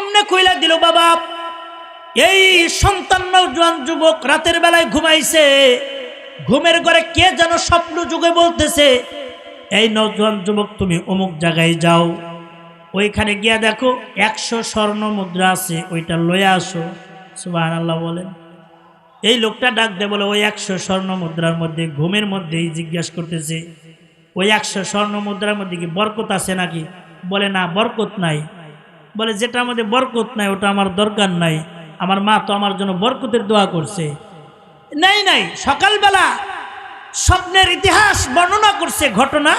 কেমনে কইলা দিল বাবা? এই সন্তান নওজোয়ান যুবক রাতের বেলায় ঘুমাইছে, ঘুমের ঘরে কে যেন স্বপ্ন যুগে বলতেছে, এই নওজোয়ান যুবক তুমি অমুক জায়গায় যাও, ওইখানে গিয়া দেখো 100 স্বর্ণ মুদ্রা আছে, ওইটা লয়ে আসো। সুবহানাল্লাহ বলেন। এই লোকটা ডাক দে বলে, ওই 100 স্বর্ণ মুদ্রার মধ্যে ঘুমের মধ্যেই জিজ্ঞাসা করতেছে, ওই 100 স্বর্ণ মুদ্রার মধ্যে কি বরকত আছে নাকি? বলে না, বরকত নাই। বলে যেটার মধ্যে বরকত নাই ওটা আমার দরকার নাই, আমার মা তো আমার জন্য বরকতের দোয়া করছে। নাই নাই, সকালবেলা স্বপ্নের ইতিহাস বর্ণনা করছে ঘটনা।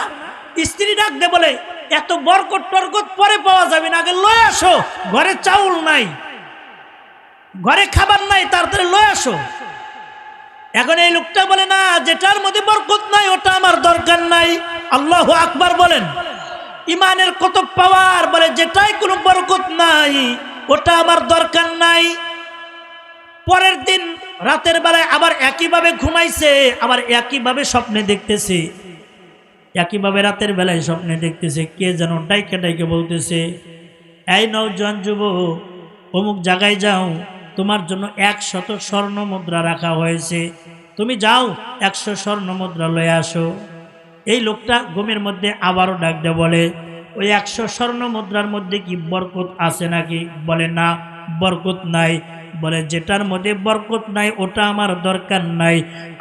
স্ত্রী ডাক দে বলে, এত বরকত টরকত পরে পাওয়া যাবে না, আগে লয়ে আসো, ঘরে চাউল নাই, ঘরে খাবার নাই, তাড়াতাড়ি লয়ে আসো। এখন এই লোকটা বলে, না, যেটার মধ্যে বরকত নাই ওটা আমার দরকার নাই। আল্লাহু আকবার বলেন। ইমানের কত পাওয়ার! বলে যেটাই কোনো বরকত নাই ওটা আমার দরকার নাই। পরের দিন রাতের বেলায় আবার একইভাবে ঘুমাইছে, আবার একইভাবে স্বপ্নে দেখতেছে, একইভাবে রাতের বেলায় স্বপ্নে দেখতেছে কে যেন ডাইকে ডাইকে বলতেছে, এই নওজোয়ান যুবক, অমুক জায়গায় যাও, তোমার জন্য 100 স্বর্ণ মুদ্রা রাখা হয়েছে, তুমি যাও 100 স্বর্ণ মুদ্রা লয়ে আসো। এই লোকটা ঘুমের মধ্যে আবারও ডাক দেয়, বলে ওই 100 স্বর্ণ মুদ্রার মধ্যে কি বরকত আছে নাকি? বলে না, বরকত নাই। বলে যেটার মধ্যে বরকত নাই ওটা আমার দরকার নাই,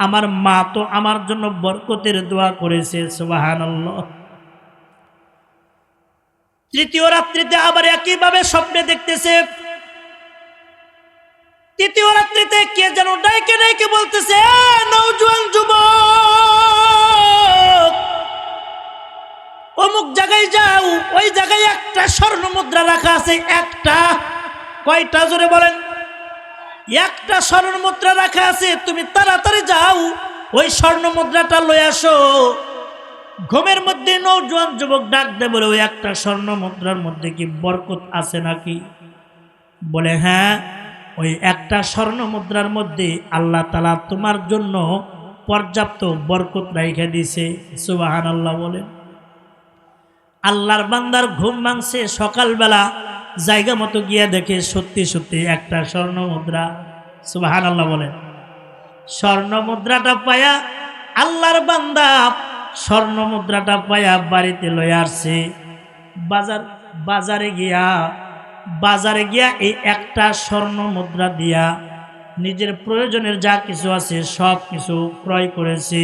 আমার মা তো আমার জন্য বরকতের দোয়া করেছে। সুবহানাল্লাহ। তৃতীয় রাত্রিতে আবার একইভাবে স্বপ্নে দেখতেছে, তৃতীয় রাত্রিতে কে যেন ডাইকে ডাইকে বলতেছে, নওজোয়ান যুবক, অমুক জায়গায় যাও, ওই জায়গায় 1টা স্বর্ণ মুদ্রা রাখা আছে। একটা? কয়টা? জোরে বলেন। 1টা স্বর্ণ মুদ্রা রাখা আছে, তুমি তাড়াতাড়ি যাও, ওই স্বর্ণ মুদ্রাটা লয়ে আসো। ঘুমের মধ্যে নওজোয়ান যুবক ডাক দে বলে, ওই 1টা স্বর্ণ মুদ্রার মধ্যে কি বরকত আছে নাকি? বলে হ্যাঁ, ওই 1টা স্বর্ণ মুদ্রার মধ্যে আল্লাহ তাআলা তোমার জন্য পর্যাপ্ত বরকত রাইখা দিয়েছে। সুবহানাল্লাহ বলেন। আল্লাহর বান্দার ঘুম ভাঙছে, সকালবেলা জায়গা মতো গিয়া দেখে সত্যি সত্যি 1টা স্বর্ণ মুদ্রা। সুবহানাল্লাহ বলেন। স্বর্ণ মুদ্রাটা পায়া আল্লাহর বান্দা স্বর্ণ মুদ্রাটা পায়া বাড়িতে লয়ে আসছে। বাজারে গিয়া এই 1টা স্বর্ণ মুদ্রা দিয়া নিজের প্রয়োজনের যা কিছু আছে সব কিছু ক্রয় করেছে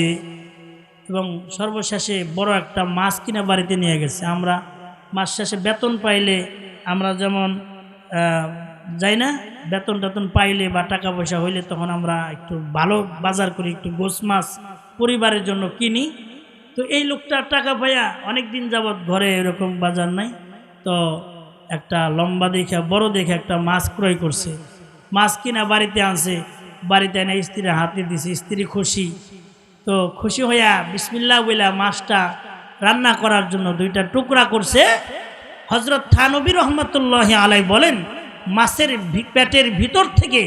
এবং সর্বশেষে বড় একটা মাছ কিনে বাড়িতে নিয়ে গেছে। আমরা মাস শেষে বেতন পাইলে আমরা যেমন যাই না, বেতন টেতন পাইলে বা টাকা পয়সা হইলে তখন আমরা একটু ভালো বাজার করি, একটু গোছ মাছ পরিবারের জন্য কিনি। তো এই লোকটা টাকা পাইয়া অনেক দিন যাবৎ ঘরে এরকম বাজার নাই, তো একটা লম্বা দেখে বড় দেখে একটা মাছ ক্রয় করছে। মাছ কিনা বাড়িতে আনছে, বাড়িতে এনে স্ত্রীর হাতে দিছে। স্ত্রী খুশি, তো খুশি হইয়া বিসমিল্লাহ বইলা মাছটা রান্না করার জন্য 2টা টুকরা করছে। হযরত থানবী রহমাতুল্লাহি আলাইহি বলেন, মাছের পেটের ভিতর থেকে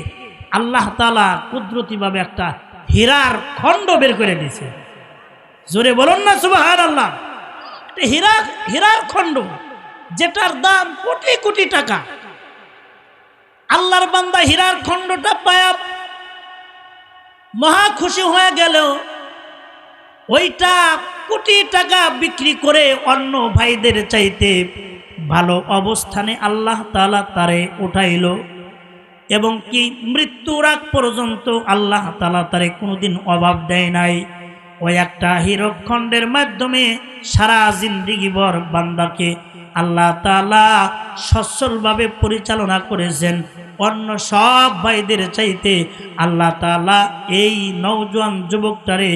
আল্লাহ তাআলা কুদরতিভাবে একটা হীরার খণ্ড বের করে দিয়েছে। জোরে বলুন না সুবহানাল্লাহ। একটা হীরার খণ্ড, যেটার দাম কোটি কোটি টাকা। আল্লাহর বান্দা হীরার খণ্ডটা পায়া মহা খুশি হয়ে গেল। ওইটা কোটি টাকা বিক্রি করে অন্য ভাইদের চাইতে ভালো অবস্থানে আল্লাহ তাআলা তারে উঠাইল এবং কি মৃত্যুর আগ পর্যন্ত আল্লাহ তাআলা তারে কোনোদিন অভাব দেয় নাই। ওই একটা হীরকখণ্ডের মাধ্যমে সারা জিন্দেগিভর বান্দাকে আল্লাহ তাআলা সচ্ছলভাবে পরিচালনা করেছেন। অন্য সব ভাইদের চাইতে আল্লাহ তাআলা এই নওজোয়ান যুবকটারে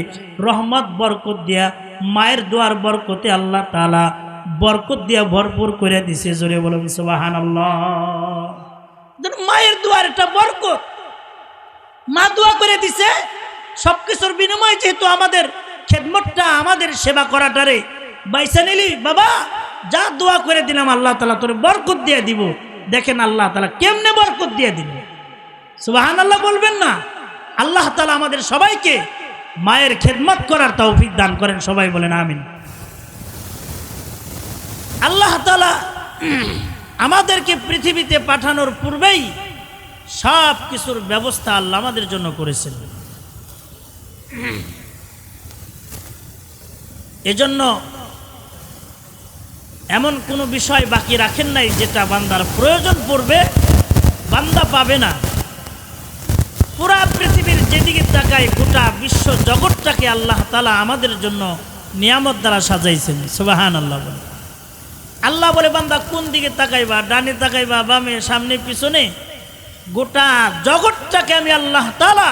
রহমত বরকত দিয়া, মায়ের দোয়ার বরকতে আল্লাহ তাআলা বরকত দিয়া ভরপুর করে দিছে। জোরে বলুন সুবহানাল্লাহ। মায়ের দোয়ার একটা বরকত, মা দোয়া করে দিছে। সবকিছুর বিনিময়ে যেহেতু আমাদের খেদমতটা, আমাদের সেবা করাটারে বাইসা নিলি, বাবা যা দোয়া করে দিলাম আল্লাহ তাআলা তোরে বরকত দিয়ে দিব। দেখেন আল্লাহ তাআলা কেমনে বরকত দিয়ে দিল। সুবহানাল্লাহ বলবেন না? আল্লাহ তাআলা আমাদের সবাইকে মায়ের খেদমত করার তৌফিক দান করেন। সবাই বলেন আমিন। আল্লাহ তাআলা আমাদেরকে পৃথিবীতে পাঠানোর পূর্বেই সব কিছুর ব্যবস্থা আল্লাহ আমাদের জন্য করেছেন। এজন্য এমন কোনো বিষয় বাকি রাখেন নাই যেটা বান্দার প্রয়োজন পড়বে বান্দা পাবে না। পুরা পৃথিবীর যেদিকে তাকায় গোটা বিশ্ব জগৎটাকে আল্লাহ তাআলা আমাদের জন্য নিয়ামত দ্বারা সাজাইছেন। সুবহানাল্লাহ বলে। আল্লাহ বলে বান্দা কোন দিকে তাকাইবা, ডানে তাকাইবা, বামে, সামনে, পিছনে, গোটা জগৎটাকে আমি আল্লাহ তাআলা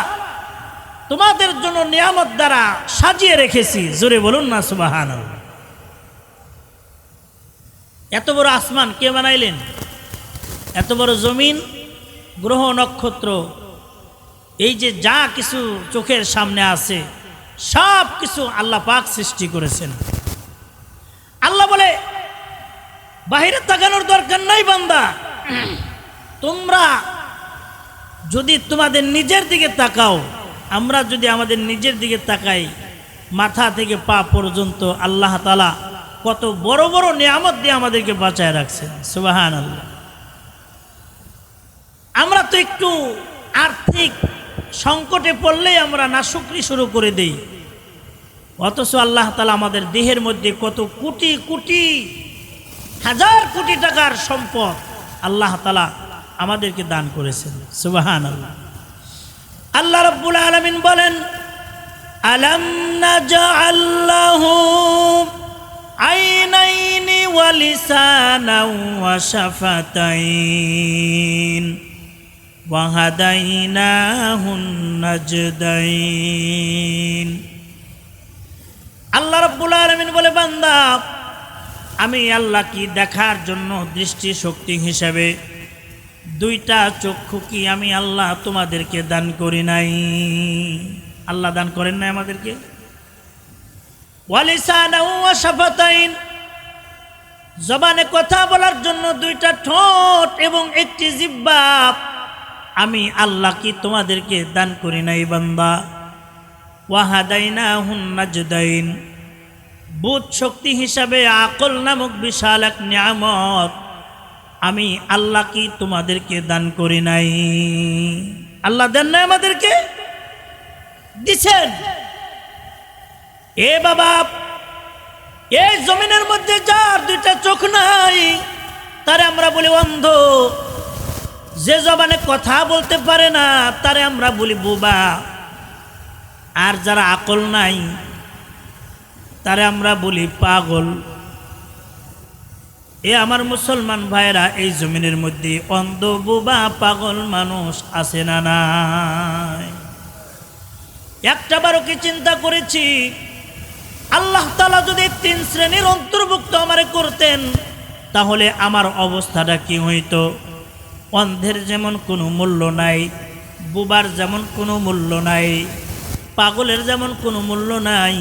তোমাদের জন্য নিয়ামত দ্বারা সাজিয়ে রেখেছি। জোরে বলুন না সুবহানাল্লাহ। এত বড় আসমান কে বানাইলেন? এত বড় জমিন, গ্রহ, নক্ষত্র, এই যে যা কিছু চোখের সামনে আছে সব কিছু আল্লাহ পাক সৃষ্টি করেছেন। আল্লাহ বলে বাহিরে তাকানোর দরকার নাই বান্দা, তোমরা যদি তোমাদের নিজের দিকে তাকাও, আমরা যদি আমাদের নিজের দিকে তাকাই, মাথা থেকে পা পর্যন্ত আল্লাহ তাআলা কত বড় বড় নিয়ামত দিয়ে আমাদেরকে বাঁচায় রাখছেন। সুবহানাল্লাহ। আমরা তো একটু আর্থিক সংকটে পড়লেই আমরা নাশুকরি শুরু করে দেই, অথচ আল্লাহ তাআলা আমাদের দেহের মধ্যে কত কোটি কোটি হাজার কোটি টাকার সম্পদ আল্লাহ তাআলা আমাদেরকে দান করেছেন। সুবহানাল্লাহ। আল্লাহ রাব্বুল আলামিন বলেন, আলাম নাজআল লাহু আইনাইনি ওয়া লিসানাও ওয়া শাফাতাইন ওয়া হাদাইনাহুন নাজদাইন। আল্লাহ রাব্বুল আলামিন বলে, বান্দা আমি আল্লাহ কি দেখার জন্য দৃষ্টি শক্তি হিসাবে দুইটা চক্ষু কি আমি আল্লাহ তোমাদেরকে দান করি নাই? আল্লাহ দান করেন নাই আমাদেরকে? ওয়া লিসানাও ওয়া শাফাতাইন, জবানে কথা বলার জন্য দুইটা ঠোঁট এবং একটি জিহ্বা আমি আল্লাহ কি তোমাদেরকে দান করি নাই বান্দা? ওয়া হাদাইনাহুন নাজদাইন, বুধ শক্তি হিসাবে আকল নামক বিশাল এক নিয়ামত আমি আল্লাহ কি তোমাদেরকে দান করি নাই? আল্লাহ দেন নাই আমাদেরকে? দিছেন। এ বাবা, এই জমিনের মধ্যে যার দুইটা চোখ নাই তারে আমরা বলি অন্ধ, যে জবানে কথা বলতে পারে না তারে আমরা বলি বোবা, আর যারা আকল নাই তারে আমরা বলি পাগল। এ আমার মুসলমান ভাইরা, এই জমিনের মধ্যে অন্ধ, বোবা, পাগল মানুষ আছে না নাই? একটা বারও কি চিন্তা করেছি আল্লাহ তাআলা যদি তিন শ্রেণীর অন্তর্ভুক্ত আমারে করতেন তাহলে আমার অবস্থাটা কি হইতো? অন্ধের যেমন কোনো মূল্য নাই, বোবার যেমন কোনো মূল্য নাই, পাগলের যেমন কোনো মূল্য নাই,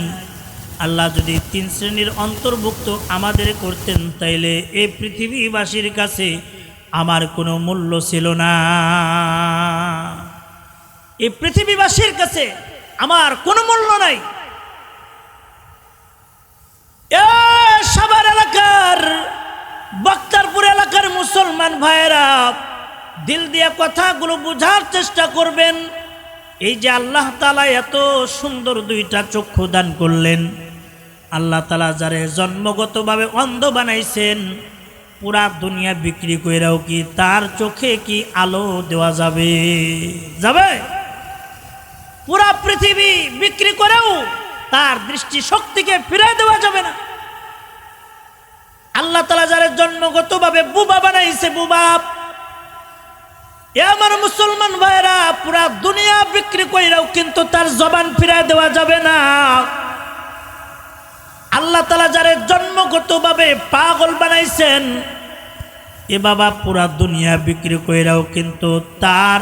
আল্লাহ যদি তিন শ্রেণীর অন্তর্ভুক্ত আমাদের করতেন তাইলে এই পৃথিবীবাসীর কাছে আমার কোনো মূল্য ছিল না। এই পৃথিবীবাসীর কাছে আমার কোনো মূল্য নাই। সাভার এলাকার, বক্তারপুর এলাকার মুসলমান ভাইয়েরা, দিল দিয়ে কথাগুলো বোঝার চেষ্টা করবেন। এই যে আল্লাহ তাআলা এত সুন্দর দুইটা চক্ষু দান করলেন, আল্লাহ তাআলা যারে জন্মগতভাবে অন্ধ বানাইছেন, পুরা দুনিয়া বিক্রি কইরাও কি তার চোখে কি আলো দেওয়া যাবে? যাবে? পুরা পৃথিবী বিক্রি করেও তার দৃষ্টি শক্তিকে ফিরে দেওয়া যাবে না। আল্লাহ তাআলা যারে জন্মগতভাবে বুবা বানাইছে, বুবা, এ আমার মুসলমান ভাইরা, পুরা দুনিয়া বিক্রি কইরাও কিন্তু তার জবান ফিরে দেওয়া যাবে না। আল্লাহ তাআলা যারে জন্মগতভাবে পাগল বানাইছেন, এ বাবা পুরা দুনিয়া বিক্রি কইরাও কিন্তু তার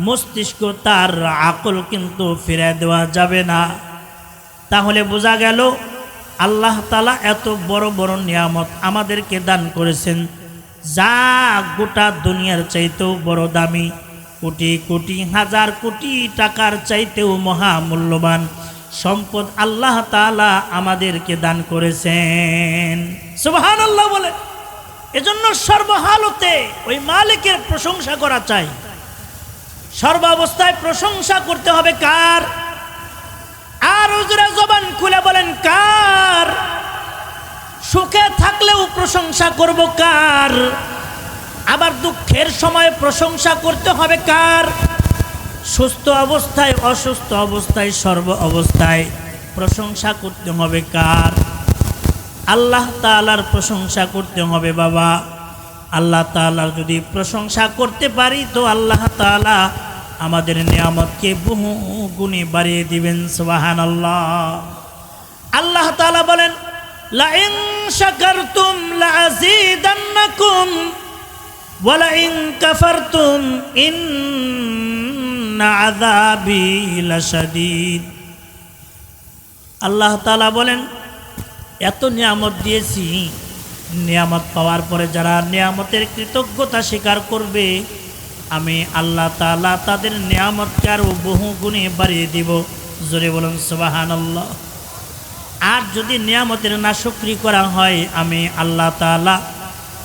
মস্তিষ্ক, তার আকল কিন্তু ফিরে দেওয়া যাবে না। তাহলে বোঝা গেল আল্লাহ তাআলা এত বড় বড় নিয়ামত আমাদেরকে দান করেছেন, যা গোটা দুনিয়ার চাইতেও বড় দামি, কোটি কোটি হাজার কোটি টাকার চাইতেও মহামূল্যবান সম্পদ আল্লাহ তাআলা আমাদেরকে দান করেছেন। সুবহানাল্লাহ বলে। এজন্য সর্বহালতে ওই মালিকের প্রশংসা করা চাই। সর্ব অবস্থায় প্রশংসা করতে হবে কার? আর হুজুরে জবান খুলে বলেন কার? সুখে থাকলেও প্রশংসা করব কার? আবার দুঃখের সময় প্রশংসা করতে হবে কার? সুস্থ অবস্থায়, অসুস্থ অবস্থায়, সর্ব অবস্থায় প্রশংসা করতে হবে কার? আল্লাহ তাআলার প্রশংসা করতে হবে বাবা। আল্লাহ তাআলার যদি প্রশংসা করতে পারি তো আল্লাহ তাআলা আমাদের নিয়ামতকে বহু গুণে বাড়িয়ে দিবেন। সুবহানাল্লাহ। আল্লাহ তাআলা বলেন লা ইন শাকারতুম লাযীদান্নাকুম ওয়া লা ইন কাফারতুম ইন্না আযাবি লাশাদীদ। আল্লাহ তাআলা বলেন এত নিয়ামত দিয়েছি, নিয়ামত পাওয়ার পরে যারা নিয়ামতের কৃতজ্ঞতা স্বীকার করবে আমি আল্লাহ তাআলা তাদের নিয়ামতকে আরও বহু গুণে বাড়িয়ে দিব। জোরে বলুন সুবহানাল্লাহ। আর যদি নিয়ামতের নাশুকরি করা হয় আমি আল্লাহ তাআলা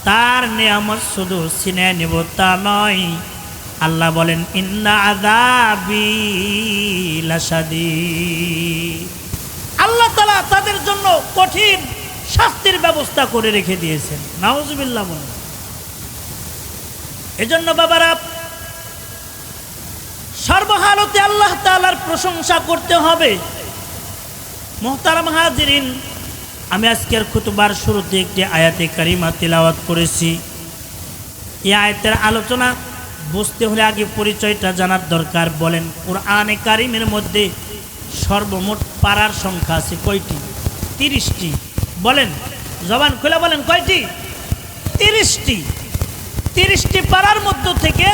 তার নিয়ামত শুধু ছিনিয়ে নেব তা নয়। আল্লাহ বলেন ইন্না আযাবি লাশাদীদ। আল্লাহ তাআলা তাদের জন্য কঠিন শাস্তির ব্যবস্থা করে রেখে দিয়েছেন। নাউজুবিল্লাহ বলেন। এজন্য বাবারা সর্বহালতে আল্লাহ তাআলার প্রশংসা করতে হবে। মুহতারাম হাজিরিন, আমি আজকের খুতবার শুরুতে একটি আয়াতে কারিমা তিলাওয়াত করেছি। এই আয়াতের আলোচনা বুঝতে হলে আগে পরিচয়টা জানার দরকার। বলেন কোরআনে কারিমের মধ্যে সর্বমোট পারার সংখ্যা আছে কয়টি? 30টি। বলেন, জবান খুলে বলেন কয়টি? 30টি। 30টি পারার মধ্য থেকে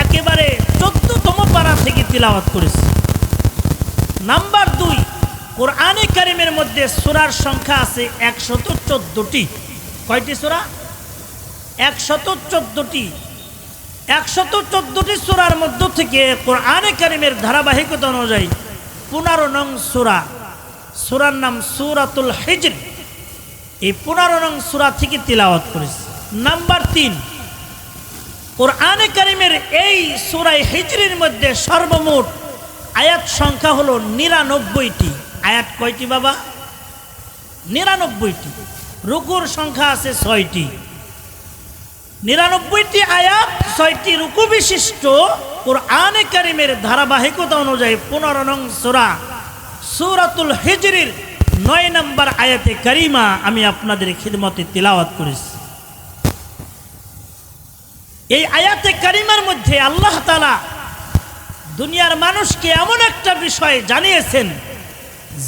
একেবারে 14তম পারা থেকে তিলাওয়াত করেছি। নাম্বার 2, কোরআনে কারিমের মধ্যে সূরার সংখ্যা আছে 114টি। কয়টি সূরা? 114টি। 114টি সূরার মধ্য থেকে কোরআনে কারিমের ধারাবাহিকতা অনুযায়ী 15 নং সূরা, সূরার নাম সূরাতুল হিজর, এই 15 নং সূরা থেকে তিলাওয়াত করেছি। নাম্বার 3, কোরআনে কারিমের এই সূরা হিজরের মধ্যে সর্বমোট আয়াত সংখ্যা হলো 99টি। আয়াত কয়টি বাবা? 99টি। রুকুর সংখ্যা আছে 6টি। 99টি আয়াত, 6টি রুকু বিশিষ্ট কোরআনে কারিমের ধারাবাহিকতা অনুযায়ী 15 নং সূরা সূরাতুল হিজরের 9 নম্বর আয়াতে কারিমা আমি আপনাদের খিদমতে তিলাওয়াত করেছি। এই আয়াতে কারিমার মধ্যে আল্লাহ তাআলা দুনিয়ার মানুষকে এমন একটা বিষয় জানিয়েছেন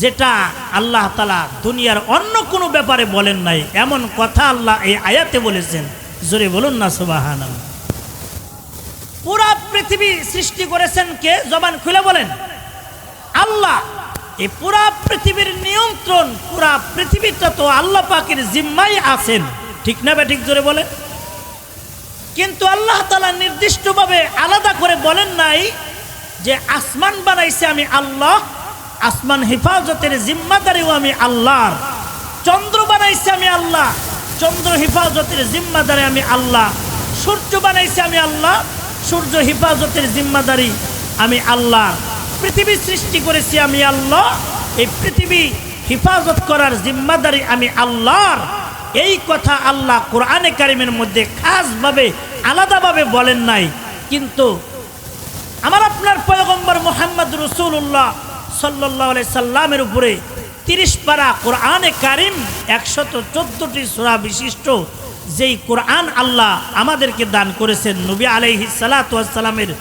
যেটা আল্লাহ তাআলা দুনিয়ার অন্য কোনো ব্যাপারে বলেন নাই। এমন কথা আল্লাহ এই আয়াতে বলেছেন। জোরে বলুন না সুবহানাল্লাহ। পুরা পৃথিবী সৃষ্টি করেছেন কে? জবান খুলে বলেন আল্লাহ। এই পুরা পৃথিবীর নিয়ন্ত্রণ, পুরা পৃথিবীটা তো আল্লাহ পাকের জিম্মায় আছেন, ঠিক না বে ঠিক? জোরে বলেন। কিন্তু আল্লাহ তাআলা নির্দিষ্টভাবে আলাদা করে বলেন নাই যে আসমান বানাইছে আমি আল্লাহ, আসমান হেফাজতের জিম্মাদারিও আমি আল্লাহর। চন্দ্র বানাইছে আমি আল্লাহ, চন্দ্র হেফাজতের জিম্মাদারি আমি আল্লাহ। সূর্য বানাইছে আমি আল্লাহ, সূর্য হেফাজতের জিম্মাদারি আমি আল্লাহ। পৃথিবী সৃষ্টি করেছি আমি আল্লাহ, এই পৃথিবী হেফাজত করার জিম্মাদারি আমি আল্লাহর। এই কথা আল্লাহ কোরআনে কারিমের মধ্যে খাসভাবে আলাদাভাবে বলেন নাই। কিন্তু আমার আপনার পয়গম্বর মুহাম্মদ রাসূলুল্লাহ সাল্লাল্লাহু আলাইহি সাল্লামের উপরে 30 পারা কোরআনে কারিম, 114টি সূরা বিশিষ্ট যেই কোরআন আল্লাহ আমাদেরকে দান করেছেন নবী আলাইহিস সালাতু ওয়াস সালামের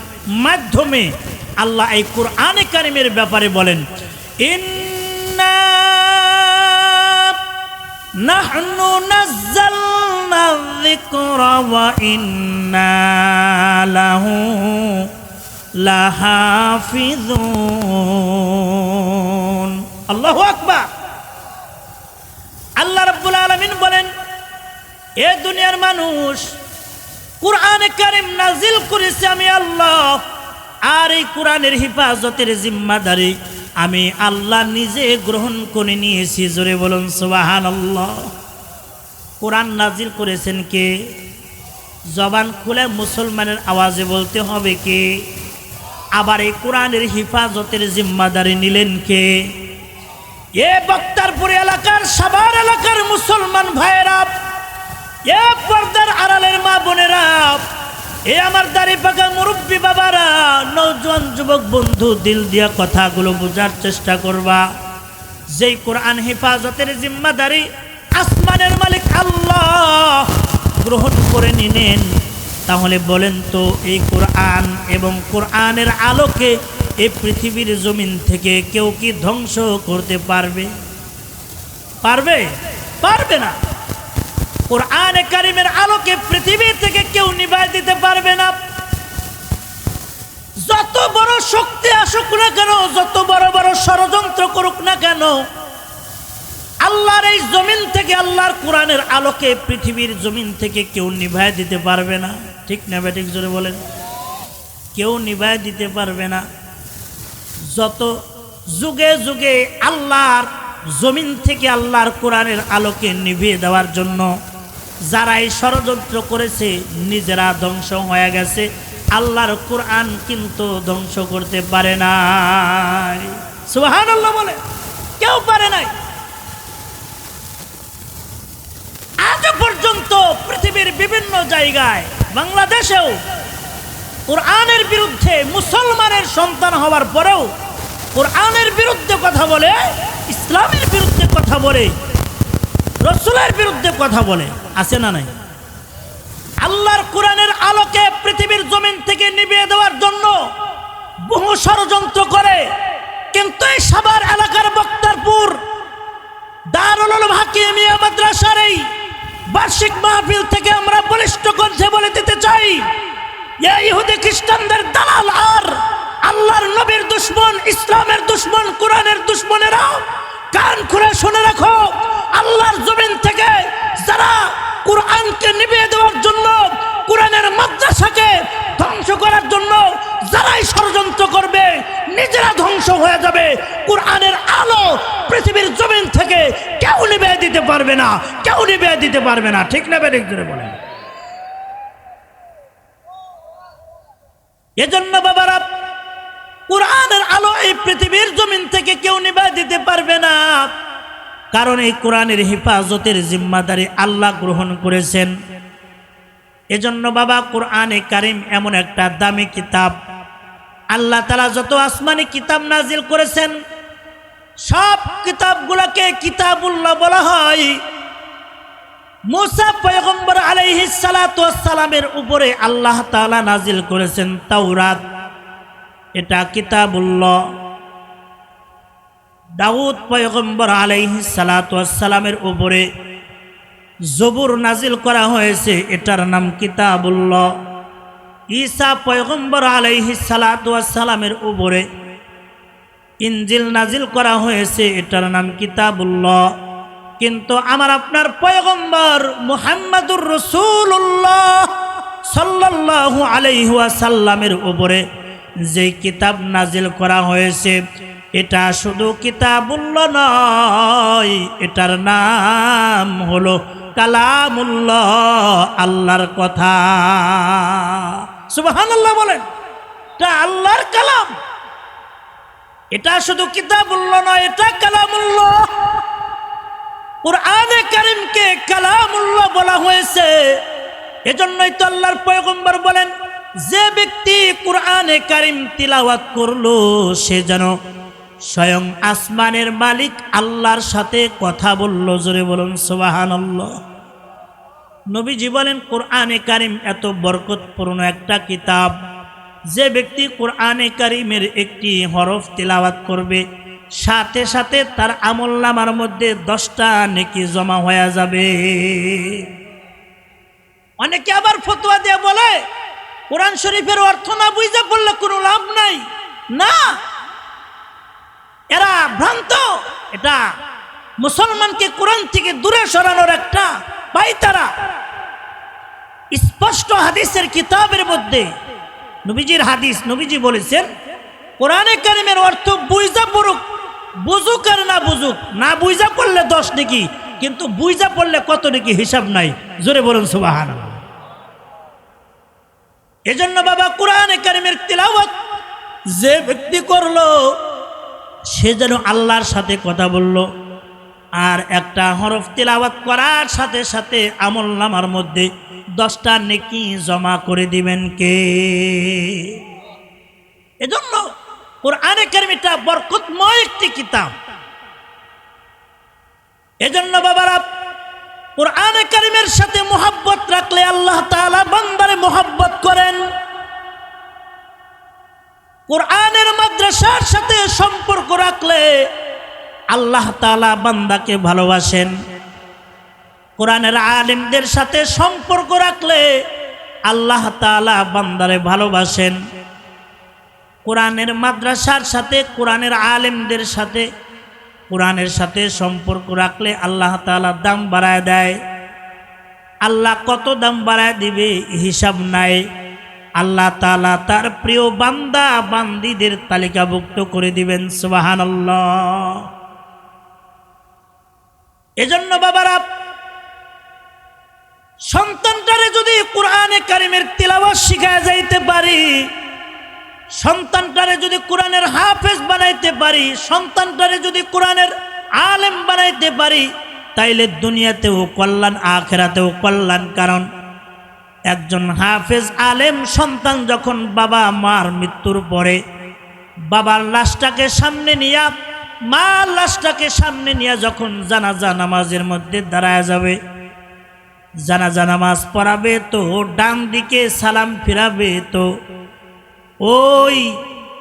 মাধ্যমে, আল্লাহ এই কোরআনে কারিমের ব্যাপারে বলেন ইন্না নাহনু নাযালনা যিকরা ওয়া ইন্না লাহু লাহাফিজুন। আল্লাহু আকবার। আল্লাহ রাব্বুল আলামিন বলেন এ দুনিয়ার মানুষ, কোরআনে কারিম নাজিল করেছি আমি আল্লাহ, আর এই কোরআনের হেফাজতের জিম্মাদারি আমি আল্লাহ নিজে গ্রহণ করে নিয়েছি। জোরে বলুন সুবহানাল্লাহ। কোরআন নাজিল করেছেন কে? জবান খুলে মুসলমানের আওয়াজে বলতে হবে কে? আবার এই কোরআনের হিফাজতের জিম্মাদারি নিলেন কে? এ বক্তারপুর এলাকার সাভার এলাকার মুসলমান ভাইয়েরা, এ পর্দার আড়ালের মা বোনেরা, এ আমার দাড়ি পাকা মুরব্বী বাবারা, নওজোয়ান যুবক বন্ধু, দিল দিয়া কথাগুলো বোঝার চেষ্টা করবা। যেই কোরআন হেফাজতের জিম্মাদারি আসমানের মালিক আল্লাহ গ্রহণ করে নিলেন, তাহলে বলেন তো এই কোরআন এবং কোরআনের আলোকে এই পৃথিবীর জমিন থেকে কেউ কি ধ্বংস করতে পারবে? পারবে? পারবে না। কোরআনে কারিমের আলোকে পৃথিবী থেকে কেউ নিভাই দিতে পারবে না। যত বড় শক্তি আসুক না কেন, যত বড় বড় ষড়যন্ত্র করুক না কেন, আল্লাহর এই জমিন থেকে, আল্লাহর কোরআনের আলোকে পৃথিবীর জমিন থেকে কেউ নিভাই দিতে পারবে না। ঠিক না বেঠিক জোরে বলেন? কেউ নিভাই দিতে পারবে না। যত যুগে যুগে আল্লাহর জমিন থেকে আল্লাহর কোরআনের আলোকে নিভিয়ে দেওয়ার জন্য যারা এই ষড়যন্ত্র করেছে, নিজেরা ধ্বংস হয়ে গেছে, আল্লাহর কোরআন কিন্তু ধ্বংস করতে পারে নাই। সুবহানাল্লাহ বলে, কেউ পারে নাই। আজ পর্যন্ত পৃথিবীর বিভিন্ন জায়গায়, বাংলাদেশেও কোরআনের বিরুদ্ধে, মুসলমানের সন্তান হওয়ার পরেও কোরআনের বিরুদ্ধে কথা বলে, ইসলামের বিরুদ্ধে কথা বলে, রাসূলের বিরুদ্ধে কথা বলে, আছে না নাই? আল্লাহর কোরআনের আলোকে পৃথিবীর জমিন থেকে নিভিয়ে দেওয়ার জন্য বহু ষড়যন্ত্র করে। কিন্তু এই সাভার এলাকার বক্তারপুর দারুল উলুম হাকিমিয়া মাদ্রাসার এই বার্ষিক মাহফিল থেকে আমরা বলিষ্ঠ কণ্ঠে বলে দিতে চাই, এই ইহুদি খ্রিস্টানদের দালাল আর আল্লাহর নবীর দুশমন, ইসলামের দুশমন, কোরআনের দুশমনেরা কান খুলে শুনে রাখো। আল্লাহর জমিন থেকে যারা কোরআনকে নিভিয়ে দেওয়ার জন্য, কোরআনের মাদ্রাসাকে ধ্বংস করার জন্য যারাই ষড়যন্ত্র করবে, নিজেরা ধ্বংস হয়ে যাবে। কোরআনের আলো পৃথিবীর জমিন থেকে কেউ নিভিয়ে দিতে পারবে না, কেউ নিভিয়ে দিতে পারবে না। ঠিক না বেঠিক জোরে বলেন? এজন্য বাবারা, কোরআনের আলো এই পৃথিবীর জমিন থেকে কেউ নিভিয়ে দিতে পারবে না, কারণ এই কোরআনের হেফাজতের জিম্মাদারি আল্লাহ গ্রহণ করেছেন। এজন্য বাবা, কোরআনে কারিম এমন একটা দামি কিতাব। আল্লাহ তাআলা যত আসমানি কিতাব নাজিল করেছেন, সব কিতাবগুলোকে কিতাবুল্লাহ বলা হয়। মুসা পয়গম্বর আলাইহিস সালাতু ওয়াস সালামের উপরে আল্লাহ তাআলা নাজিল করেছেন তাওরাত, এটা কিতাবুল্লাহ। দাউদ পয়গম্বর আলাইহিস সালাতু ওয়াস সালামের উপরে জবুর নাজিল করা হয়েছে, এটার নাম কিতাবুল্লাহ। ঈসা পয়গম্বর আলাইহিস সালাতু ওয়াস সালামের উপরে ইনজিল নাজিল করা হয়েছে, এটার নাম কিতাবুল্লাহ। কিন্তু আমার আপনার পয়গম্বর মুহাম্মাদুর রাসূলুল্লাহ সাল্লাল্লাহু আলাইহি ওয়াসাল্লামের উপরে যে কিতাব নাজিল করা হয়েছে, এটা শুধু কিতাবুল্লাহ নয়, এটার নাম হলো কালামুল্লাহ, আল্লাহর কথা। সুবহানাল্লাহ বলেন, এটা আল্লাহর কালাম। এটা শুধু কিতাবুল্লাহ নয়, এটা কালামুল্লাহ। কুরআনে কারীমকে কালামুল্লাহ বলা হয়েছে। এজন্যই তো আল্লাহর পয়গম্বর বলেন, যে ব্যক্তি কুরআনে কারীম তিলাওয়াত করলো, সে যেন স্বয়ং আসমানের মালিক আল্লাহর সাথে কথা বলল। জোরে বলুন সুবহানাল্লাহ। নবীজি বলেন, কুরআনে কারীম এত বরকতপূর্ণ একটা কিতাব, যে ব্যক্তি কুরআনে কারীমের একটি হরফ তিলাওয়াত করবে, সাথে সাথে তার আমলনামার মধ্যে 10টা নেকি জমা হয়ে যাবে। অনেকে আবার ফতোয়া দিয়ে বলে, কোরআন শরীফের অর্থ না বুঝে বললে কোনো লাভ নাই। না, এরা ভ্রান্ত। এটা মুসলমানকে কোরআন থেকে দূরে সরানোর একটা পায়তারা। স্পষ্ট হাদিসের কিতাবের মধ্যে নবীজির হাদিস, নবীজি বলেছেন, কোরআনে কারীমের অর্থ বুঝা পড়ুক, বুঝুক আর না বুঝুক, না বুঝা করলে 10 নেকি, কিন্তু বুঝা পড়লে কত নাকি হিসাব নাই। জোরে বলুন সুবহানাল্লাহ। এজন্য বাবা কোরআনে কারিমের তিলাওয়াত যে ব্যক্তি করলো সে যেন আল্লাহর সাথে কথা বলল। আর একটা হরফ তিলাওয়াত করার সাথে সাথে আমলনামার মধ্যে 10টা নেকি জমা করে দিবেন কে? এজন্য কোরআনে কারিম এটা বরকতময় একটি কিতাব। এজন্য বাবারা কোরআনে কারিমের সাথে মোহাব্বত রাখলে আল্লাহ তাআলা বান্দারে মোহাব্বত করেন। কোরআনের মাদ্রাসার সাথে সম্পর্ক রাখলে আল্লাহ তাআলা বান্দাকে ভালোবাসেন। কোরআনের আলেমদের সাথে সম্পর্ক রাখলে আল্লাহ তাআলা বান্দারে ভালোবাসেন। কোরআনের মাদ্রাসার সাথে কোরআনের আলেমদের সাথে কোরআনের সাথে সম্পর্ক রাখলে আল্লাহ তাআলা দাম বাড়ায় দেয়। আল্লাহ কত দাম বাড়ায় দিবে হিসাব নাই। আল্লাহ তাআলা তার প্রিয় বান্দা বান্দীদের তালিকাভুক্ত করে দিবেন। সুবহানাল্লাহ। এজন্য বাবারা সন্তানটারে যদি কোরআনে কারিমের তিলাওয়াত শিখায় যাইতে পারি, সন্তানটারে যদি কোরআনের হাফেজ বানাইতে পারি, সন্তানটারে যদি কোরআনের আলেম বানাইতে পারি, তাইলে দুনিয়াতেও কল্যাণ আখিরাতেও কল্যাণ। কারণ একজন হাফেজ আলেম সন্তান যখন বাবা মার মৃত্যুর পরে বাবার লাশটাকে সামনে নিয়ে মা লাশটাকে সামনে নিয়ে যখন জানাজা নামাজের মধ্যে দাঁড়ায় যাবে, জানাজা নামাজ পড়াবে তো ডান দিকে সালাম ফিরাবে, তো ওই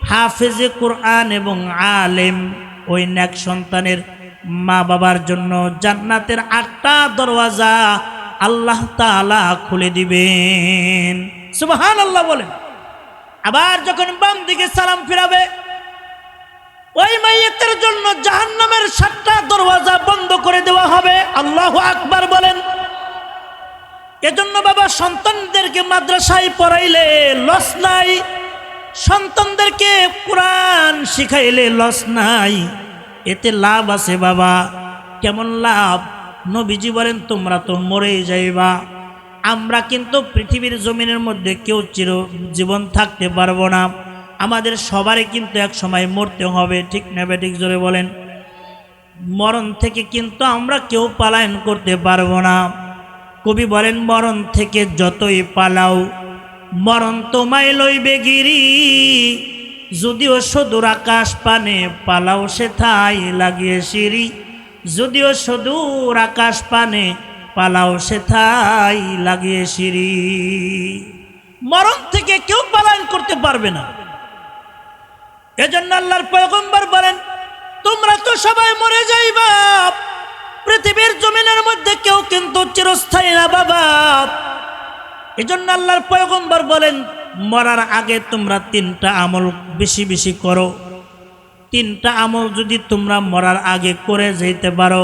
হাফেজে কোরআন এবং আলেম ওই নেক সন্তানের মা বাবার জন্য জান্নাতের 8টা দরওয়াজা আল্লাহ তাআলা খুলে দিবেন। সুবহানাল্লাহ বলেন। আবার যখন বাম দিকে সালাম ফিরাবে ওই মাইয়াতের জন্য জাহান্নামের 7টা দরওয়াজা বন্ধ করে দেওয়া হবে। আল্লাহু আকবার বলেন। এজন্য বাবা সন্তানদেরকে মাদ্রাসায় পড়াইলে লস নাই, সন্তানদেরকে কোরআন শিখাইলে লস নাই, এতে লাভ আছে বাবা। কেমন লাভ? নবীজি বলেন তোমরা তো মরেই যাইবা। আমরা কিন্তু পৃথিবীর জমিনের মধ্যে কেউ চিরজীবন থাকতে পারবো না। আমাদের সবারই কিন্তু এক সময় মরতে হবে, ঠিক না বেঠিক? জোরে বলেন। মরণ থেকে কিন্তু আমরা কেউ পলায়ন করতে পারবো না। কবি বলেন মরণ থেকে যতই পালাও মরণ তোমায় লইবে গিরি, যদিও সুদূর আকাশ পানে পালাও সেথায় লাগিয়ে সিঁড়ি, যদিও সুদূর আকাশ পানে পালাও সেথায় লাগিয়ে সিঁড়ি। মরণ থেকে কেউ পলায়ন করতে পারবে না। এজন্য আল্লাহর পয়গম্বর বলেন তোমরা তো সবাই মরে যাইবা, পৃথিবীর জমিনের মধ্যে কেউ কিন্তু চিরস্থায়ী না বাবা। এজন্য আল্লাহর পয়গম্বর বলেন মরার আগে তোমরা 3টা আমল বেশি বেশি করো। 3টা আমল যদি তোমরা মরার আগে করে যেতে পারো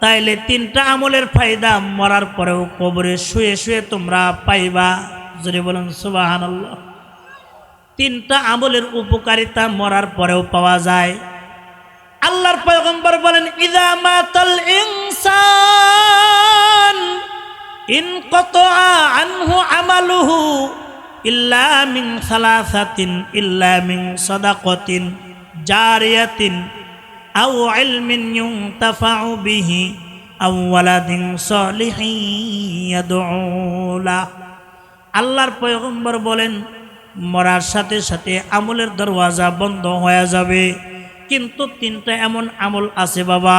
তাইলে 3টা আমলের ফায়দা মরার পরেও কবরে শুয়ে শুয়ে তোমরা পাইবা। যদি বলেন সুবহানাল্লাহ। 3টা আমলের উপকারিতা মরার পরেও পাওয়া যায়। আল্লাহর পয়গম্বর বলেন ইযা মাতাল ইনসান ইনকাতা আনহু আমালুহু ইল্লা মিন সালাসাতিন ইল্লা মিন সাদাকাতিন জারিয়াতিন আও ইলমিন ইউনতাফাউ বিহি আও ওয়ালাদিন সালিহিন ইয়াদউ লা। আল্লাহর পয়গম্বর বলেন মরার সাথে সাথে আমলের দরওয়াজা বন্ধ হয়ে যাবে, কিন্তু 3টা এমন আমল আছে বাবা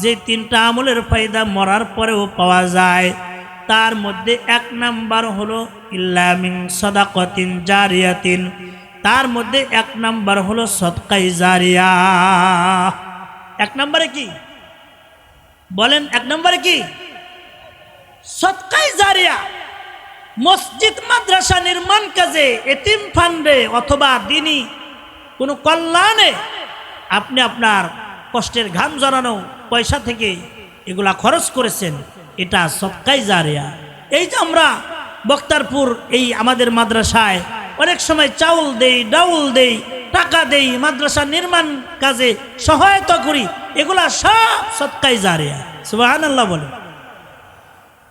যে 3টা আমলের ফায়দা মরার পরেও পাওয়া যায়। তার মধ্যে 1 নাম্বার হলো ইল্লা মিন সাদাকাতিন জারিয়াতিন, তার মধ্যে 1 নাম্বার হলো সদকায়ে জারিয়া। 1 নম্বরে কি বলেন? 1 নম্বরে কি? সদকায়ে জারিয়া। মসজিদ মাদ্রাসা নির্মাণ কাজে, এতিম ফান্ডে অথবা দিনী কোনো কল্যাণে আপনি আপনার কষ্টের ঘাম জড়ানো পয়সা থেকে এগুলা খরচ করেছেন, এটা সদকায়ে জারিয়া। এই যে আমরা বক্তারপুর এই আমাদের মাদ্রাসায় অনেক সময় চাউল দেই, ডাউল দেই, টাকা দেই, মাদ্রাসা নির্মাণ কাজে সহায়তা করি, এগুলা সব সদকায়ে জারিয়া। সুবহানাল্লাহ বলে।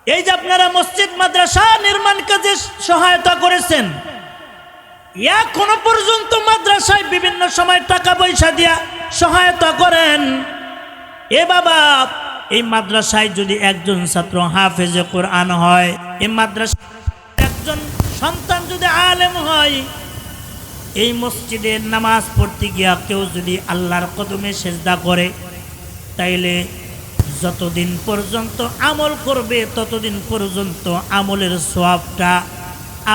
এই যে আপনারা মসজিদ মাদ্রাসা নির্মাণ কাজে সহায়তা করেছেন, এখনো পর্যন্ত মাদ্রাসায় বিভিন্ন সময় টাকা পয়সা দিয়া সহায়তা করেন। এ বাবা, এই মাদ্রাসায় যদি একজন ছাত্র হাফেজে কোরআন হয়, এই মাদ্রাসায় একজন সন্তান যদি আলেম হয়, এই মসজিদে নামাজ পড়তে গিয়া কেউ যদি আল্লাহর কদমে সেজদা করে, তাইলে যতদিন পর্যন্ত আমল করবে ততদিন পর্যন্ত আমলের সওয়াবটা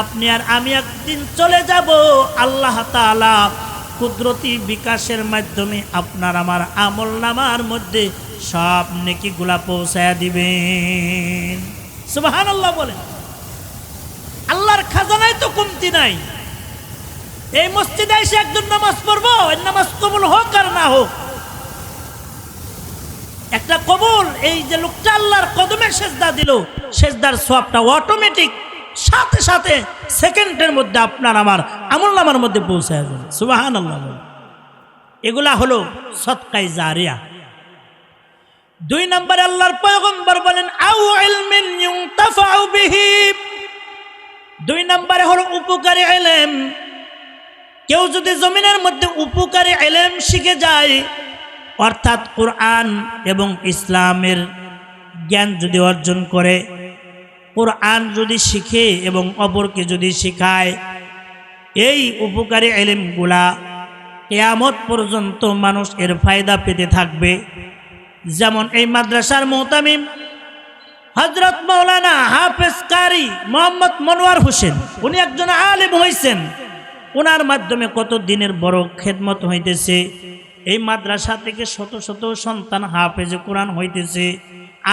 আপনি আর আমি একদিন চলে যাব, আল্লাহ তাআলা কুদরতি বিকাশের মাধ্যমে আপনার আমার আমল নামার মধ্যে সব নেকিগুলা পৌঁছায়া দিবেন। সুবহানাল্লাহ বলেন। আল্লাহর খাজানায় তো কমতি নাই। এই মসজিদে এসে একজন নামাজ পড়বো, এই নামাজ কবুল হোক আর না হোক, একটা কবুল, এই যে লোকটা আল্লাহর কদমে সেজদা দিল, সেজদার সওয়াবটা অটোমেটিক সাথে সাথে সেকেন্ডের মধ্যে আপনার আমার আমলনামার মধ্যে পৌঁছায় যাবে। সুবহানাল্লাহ। এগুলা হলো সদকায়ে জারিয়া। 2 নম্বরে আল্লাহর পয়গম্বর বলেন আউ ইলমিন ইউনতাফাউ বিহি। 2 নম্বরে হলো উপকারী ইলম। কেউ যদি জমিনের মধ্যে উপকারী ইলম শিখে যায়, অর্থাৎ কোরআন এবং ইসলামের জ্ঞান যদি অর্জন করে, কোরআন যদি শিখে এবং অপরকে যদি শেখায়, এই উপকারী ইলমগুলা কিয়ামত পর্যন্ত মানুষ এর ফায়দা পেতে থাকবে। যেমন এই মাদ্রাসার মুহতামিম হযরত মাওলানা হাফেজ কারি মোহাম্মদ মনোয়ার হোসেন, উনি একজন আলেম হয়েছেন। ওনার মাধ্যমে কত দিনের বড় খেদমত হইতেছে। এই মাদ্রাসা থেকে শত শত সন্তান হাফেজে কোরআন হইতেছে,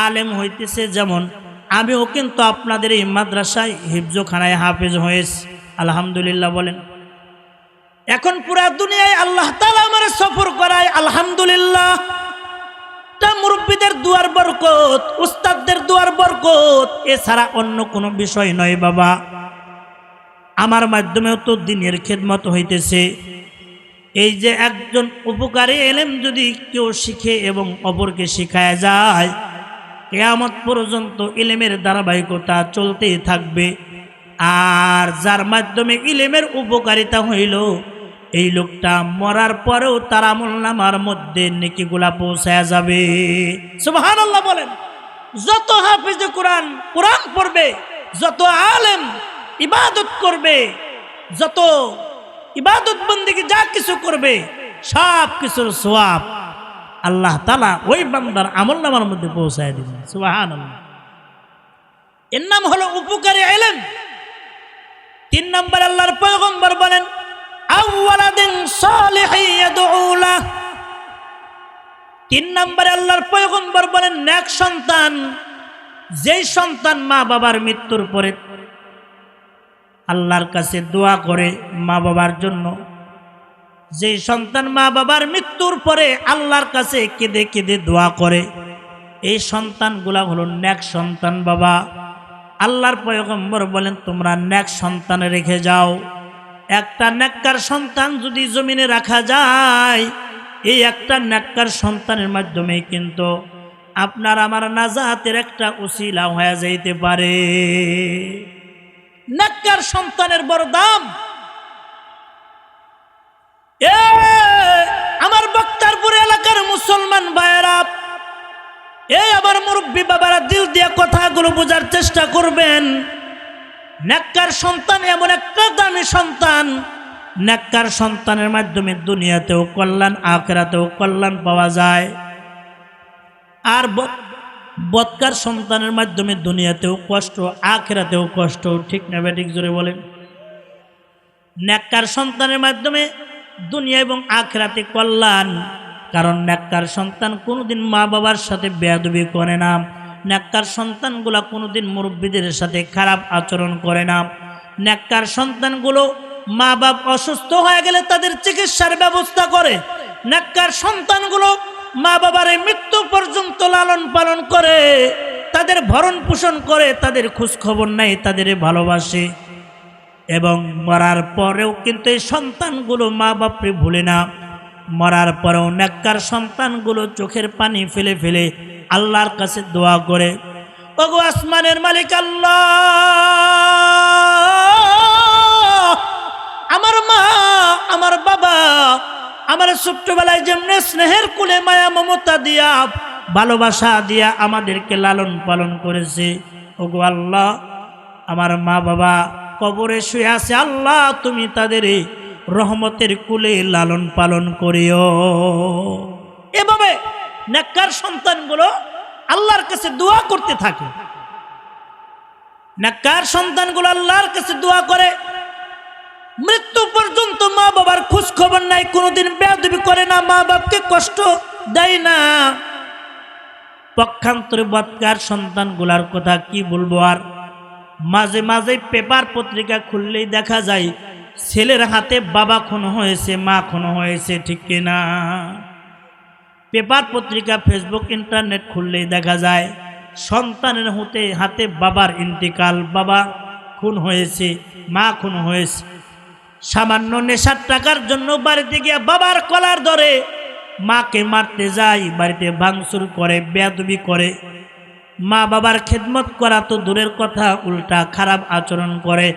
আলেম হইতেছে। যেমন আমিও কিন্তু আপনাদের এই মাদ্রাসায় হিফজখানায় হাফেজ হয়েছি, আলহামদুলিল্লাহ বলেন। এখন পুরা দুনিয়ায় আল্লাহ তাআলা আমার সফর করায়, আলহামদুলিল্লাহ। তা মুরব্বীদের দুয়ার বরকত, উস্তাদদের দুয়ার বরকত, এছাড়া অন্য কোনো বিষয় নয় বাবা। আমার মাধ্যমেও তো দিনের খেদমত হইতেছে। এই যে একজন উপকারী ইলম যদি কেউ শিখে এবং অপরকে শিখায় যায়, কিয়ামত পর্যন্ত ইলমের ধারাবাহিকতা চলতেই থাকবে। আর যার মাধ্যমে ইলমের উপকারিতা হইল, এই লোকটা মরার পরেও তার আমলনামার মধ্যে নেকিগুলা পৌঁছায়া যাবে। সুবহানাল্লাহ বলেন। যত হাফেজে কোরআন কোরআন পড়বে, যত আলেম ইবাদত করবে, যত ইবাদত বন্দেগী যা কিছু করবে, সব কিছুর সওয়াব আল্লাহ তাআলা ওই বান্দার আমলনামার মধ্যে পৌঁছায় দিবেন। সুবহানাল্লাহ। এর নাম হলো উপকারী ইলম। 3 নম্বর আল্লাহর পয়গম্বর বলেন আওয়ালাদিন সালিহিন ইয়াদউ লা। 3 নম্বরে আল্লাহর পয়গম্বর বলেন নেক সন্তান, যেই সন্তান মা বাবার মৃত্যুর পরে আল্লাহর কাছে দোয়া করে মা বাবার জন্য, যেই সন্তান মা বাবার মৃত্যুর পরে আল্লাহর কাছে কেঁদে কেঁদে দোয়া করে, এই সন্তানগুলা হলো নেক সন্তান বাবা। আল্লাহর পয়গম্বর বলেন তোমরা নেক সন্তান রেখে যাও। একটা নেককার সন্তান যদি জমিনে রাখা যায়, এই একটা নেককার সন্তানের মাধ্যমে কিন্তু আপনার আমার নাজাতের একটা উসিলা হয়ে যাইতে পারে। নেককার সন্তানের বড় দাম। আমার বক্তারপুর এলাকার মুসলমান ভাইয়েরা, এই আমার মুরব্বী বাবারা, দিল দিয়ে কথাগুলো বোঝার চেষ্টা করবেন। নেককার সন্তান এমন একটা দামি সন্তান, নেককার সন্তানের মাধ্যমে দুনিয়াতেও কল্যাণ, আখিরাতেও কল্যাণ পাওয়া যায়। আর বদকার সন্তানের মাধ্যমে দুনিয়াতেও কষ্ট, আখিরাতেও কষ্ট। ঠিক না বেঠিক জোরে বলেন? নেককার সন্তানের মাধ্যমে দুনিয়া এবং আখিরাতে কল্যাণ। কারণ নেককার সন্তান কোনোদিন মা বাবার সাথে বেয়াদবি করে না। নেককার সন্তানগুলো কোনোদিন মুরব্বীদের সাথে খারাপ আচরণ করে না। নেককার সন্তানগুলো মা বাপ অসুস্থ হয়ে গেলে তাদের চিকিৎসার ব্যবস্থা করে। নেককার সন্তানগুলো মা বাবার মৃত্যু পর্যন্ত লালন পালন করে, তাদের ভরণ পোষণ করে, তাদের খোঁজ খবর নেয়, তাদের ভালোবাসে। এবং মরার পরেও কিন্তু এই সন্তানগুলো মা বাপরে ভুলে না। মরার পরেও নেককার সন্তানগুলো চোখের পানি ফেলে ফেলে আল্লাহর কাছে দোয়া করে, ওগো আসমানের মালিক আল্লাহ, আমার মা, আমার বাবা আমার ছোট্টবেলায় যেমনি স্নেহের কুলে মায়া মমতা দিয়া ভালোবাসা দিয়া আমাদেরকে লালন পালন করেছে, ওগো আল্লাহ আমার মা বাবা কবরে শুয়ে আছে, আল্লাহ তুমি তাদের রহমতের কুলে লালন পালন করিও। এভাবে নেককার সন্তানগুলো আল্লাহর কাছে দোয়া করতে থাকে। নেককার সন্তানগুলো আল্লাহর কাছে দোয়া করে, মৃত্যু পর্যন্ত মা বাবার খোঁজ খবর নাই, কোনোদিন বেয়াদবি করে না, মা বাপকে কষ্ট দেয় না। পক্ষান্তরে বদকার সন্তানগুলার কথা কি বলবো আর, মাঝে মাঝে পেপার পত্রিকা খুললেই দেখা যায় ছেলের হাতে বাবা খুন হয়েছে, মা খুন হয়েছে, ঠিক কিনা? পেপার পত্রিকা ফেসবুক ইন্টারনেট খুললেই দেখা যায় সন্তানের হাতে বাবার ইন্তিকাল, বাবা খুন হয়েছে, মা খুন হয়েছে। সামান্য নেশার টাকার জন্য বাড়িতে গিয়ে বাবার কলার ধরে মাকে মারতে যায়, বাড়িতে ভাঙচুর করে, বেয়াদবি করে। মা বাবার খেদমত করা তো দূরের কথা, উল্টা খারাপ আচরণ করে।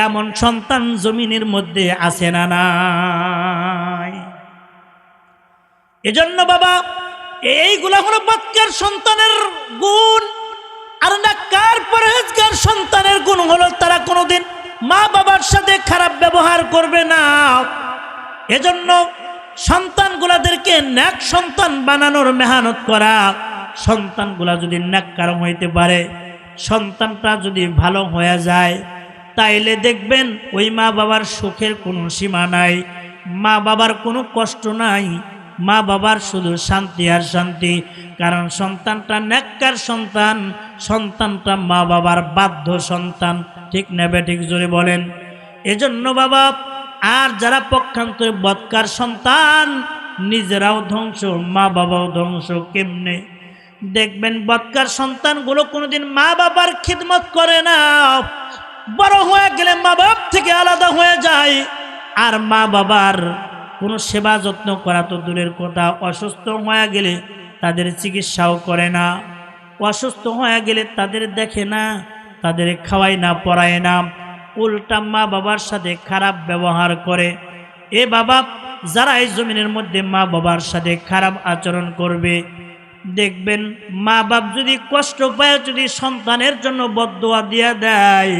এমন সন্তান জমিনের মধ্যে আছে না নাই? এজন্য বাবা এইগুলা হলো বদকার সন্তানের গুণ। আর নেককার পরহেজগার সন্তানের গুণ হলো তারা কোনোদিন মা বাবার সাথে খারাপ ব্যবহার করবে না। এজন্য সন্তানগুলাদেরকে নেক সন্তান বানানোর মেহনত করা। সন্তানগুলা যদি নেককার হইতে পারে, সন্তানটা যদি ভালো হয়ে যায়, তাইলে দেখবেন ওই মা বাবার সুখের কোনো সীমা নাই, মা বাবার কোনো কষ্ট নাই, মা বাবার শুধু শান্তি আর শান্তি। কারণ সন্তানটা নেককার সন্তান, সন্তানটা মা বাবার বাধ্য সন্তান, ঠিক নেবে ঠিক জোরে বলেন। এজন্য বাবা, আর যারা পক্ষান্তরে বদকার সন্তান, নিজেরাও ধ্বংস, মা বাবাও ধ্বংস। কেমনে? দেখবেন বদকার সন্তানগুলো কোনোদিন মা বাবার খিদমত করে না, বড় হয়ে গেলে মা বাপ থেকে আলাদা হয়ে যায়। আর মা বাবার কোনো সেবা যত্ন করা তো দূরের কথা, অসুস্থ হয়ে গেলে তাদের চিকিৎসাও করে না, অসুস্থ হয়ে গেলে তাদের দেখে না, তাদের খাওয়ায় না, পড়ায় না, উল্টা মা বাবার সাথে খারাপ ব্যবহার করে। এ বাবা, যারা এই জমিনের মধ্যে মা বাবার সাথে খারাপ আচরণ করবে, দেখবেন মা বাপ যদি কষ্ট পায়, যদি সন্তানের জন্য বদদোয়া দিয়া দেয়,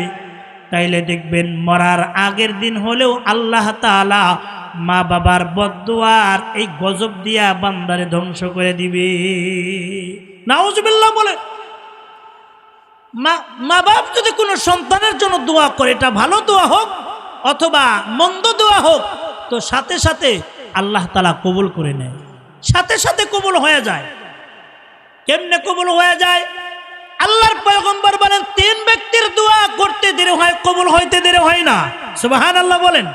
তাইলে দেখবেন মরার আগের দিন হলেও আল্লাহ তাআলা মা বাবার বদদোয়ার এই গজব দিয়া বান্দারে ধ্বংস করে দিবে। নাউজুবিল্লাহ বলে। মা বাপ যদি কোনো সন্তানের জন্য দোয়া করে, এটা ভালো দোয়া হোক অথবা মন্দ দোয়া হোক, তো সাথে সাথে আল্লাহ তাআলা কবুল করে নেয়, সাথে সাথে কবুল হয়ে যায়। কেমনে কবুল হয়ে যায়? আল্লাহর পয়গম্বর বলেন, 3 ব্যক্তির দোয়া করতে দেরি হয়, কবুল হইতে দেরি হয় না। সুবহানাল্লাহ বলেন।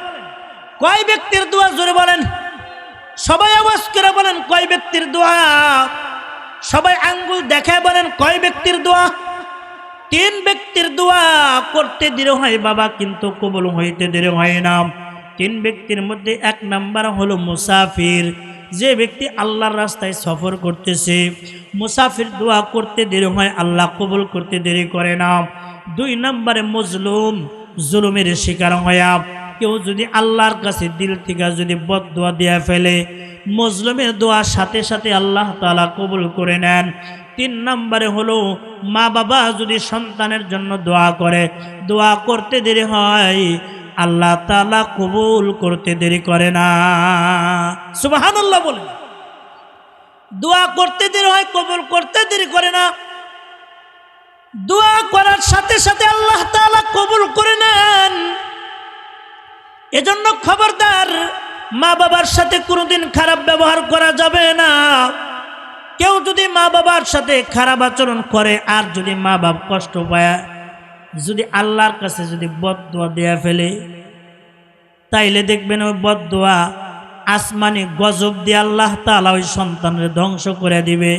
কয় ব্যক্তির দোয়া? জোরে বলেন, সবাই আওয়াজ করে বলেন, কয় ব্যক্তির দোয়া? সবাই আঙ্গুল দেখায় বলেন, কয় ব্যক্তির দোয়া? 3 ব্যক্তির দোয়া করতে দেরি হয় বাবা, কিন্তু কবুল হইতে দেরি হয় না। 3 ব্যক্তির মধ্যে 1 নাম্বার হলো মুসাফির। যে ব্যক্তি আল্লাহর রাস্তায় সফর করতেছে, মুসাফির দোয়া করতে দেরি হয়, আল্লাহ কবুল করতে দেরি করে না। 2 নম্বরে মজলুম, জুলুমের শিকার হয়া কেউ যদি আল্লাহর কাছে দিল থেকে যদি বদদোয়া দিয়া ফেলে, মজলুমের দোয়া সাথে সাথে আল্লাহ তাআলা কবুল করে নেন। 3 নম্বরে হলো মা বাবা যদি সন্তানের জন্য দোয়া করে, দোয়া করতে দেরি হয়, আল্লাহ তাআলা কবুল করতে দেরি করে না। সুবহানাল্লাহ বলেন। দোয়া করতে দেরি হয়, কবুল করতে দেরি করে না। দোয়া করার সাথে সাথে আল্লাহ তাআলা কবুল করে নেন। এজন্য খবরদার, মা বাবার সাথে কোনোদিন খারাপ ব্যবহার করা যাবে না। কেউ যদি মা বাবার সাথে খারাপ আচরণ করে, আর যদি মা বাপ কষ্ট পায়, যদি আল্লাহর কাছে যদি বদদোয়া দেয়া ফেলে, তাইলে দেখবেন ওই বদদোয়া আসমানি গজব দিয়ে আল্লাহ তাআলা ওই সন্তানের ধ্বংস করে দিবে।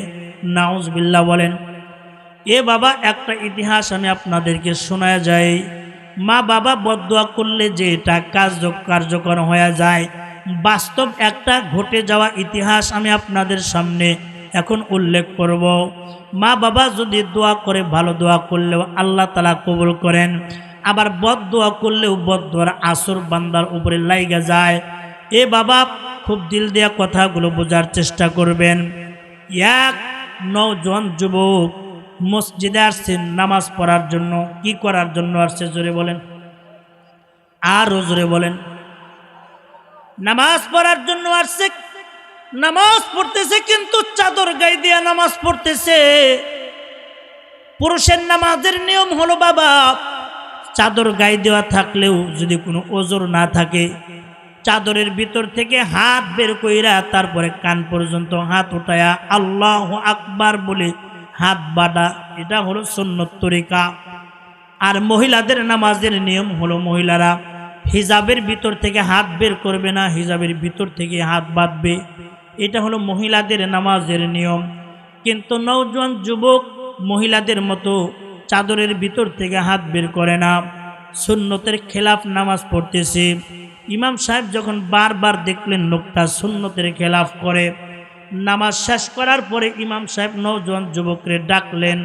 নাউজুবিল্লাহ বলেন। এ বাবা, একটা ইতিহাস আমি আপনাদেরকে শোনায় যাই। মা বাবা বদদোয়া করলে যে এটা কার্যকর হয়ে যায়, বাস্তব একটা ঘটে যাওয়া ইতিহাস আমি আপনাদের সামনে এখন উল্লেখ করব, মা বাবা যদি দোয়া করে ভালো দোয়া করলেও আল্লাহ তাআলা কবুল করেন, আবার বদ দোয়া করলেও বদ দোয়ার আসর বান্দার উপরে লাইগা যায়। এ বাবা খুব দিল দেয়া কথাগুলো বোঝার চেষ্টা করবেন। এক নওজোয়ান যুবক মসজিদে আসছে নামাজ পড়ার জন্য। কি করার জন্য আসছে জোরে বলেন, আর জোরে বলেন। নামাজ পড়ার জন্য আসছে। নামাজ পড়তেছে কিন্তু চাদর গায়ে দিয়া নামাজ পড়তেছে। পুরুষের নামাজের নিয়ম হলো বাবা, চাদর গায়ে দেওয়া থাকলেও যদি কোনো ওজর না থাকে, চাদরের ভিতর থেকে হাত বের কইরা তারপরে কান পর্যন্ত হাত উঠায়া আল্লাহু আকবার বলে হাত বাঁধা, এটা হলো সুন্নত তরিকা। আর মহিলাদের নামাজের নিয়ম হলো মহিলারা হিজাবের ভিতর থেকে হাত বের করবে না, হিজাবের ভিতর থেকে হাত বাঁধবে। এটা হলো মহিলাদের নামাজের নিয়ম। কিন্তু নওজোয়ান যুবক মহিলাদের মতো চাদরের ভিতর থেকে হাত বের করে না, সুন্নতের খেলাফ নামাজ পড়তেছে। ইমাম সাহেব যখন বারবার দেখলেন লোকটা সুন্নতের খেলাফ করে, নামাজ শেষ করার পরে ইমাম সাহেব নওজোয়ান যুবকরে ডাকলেন।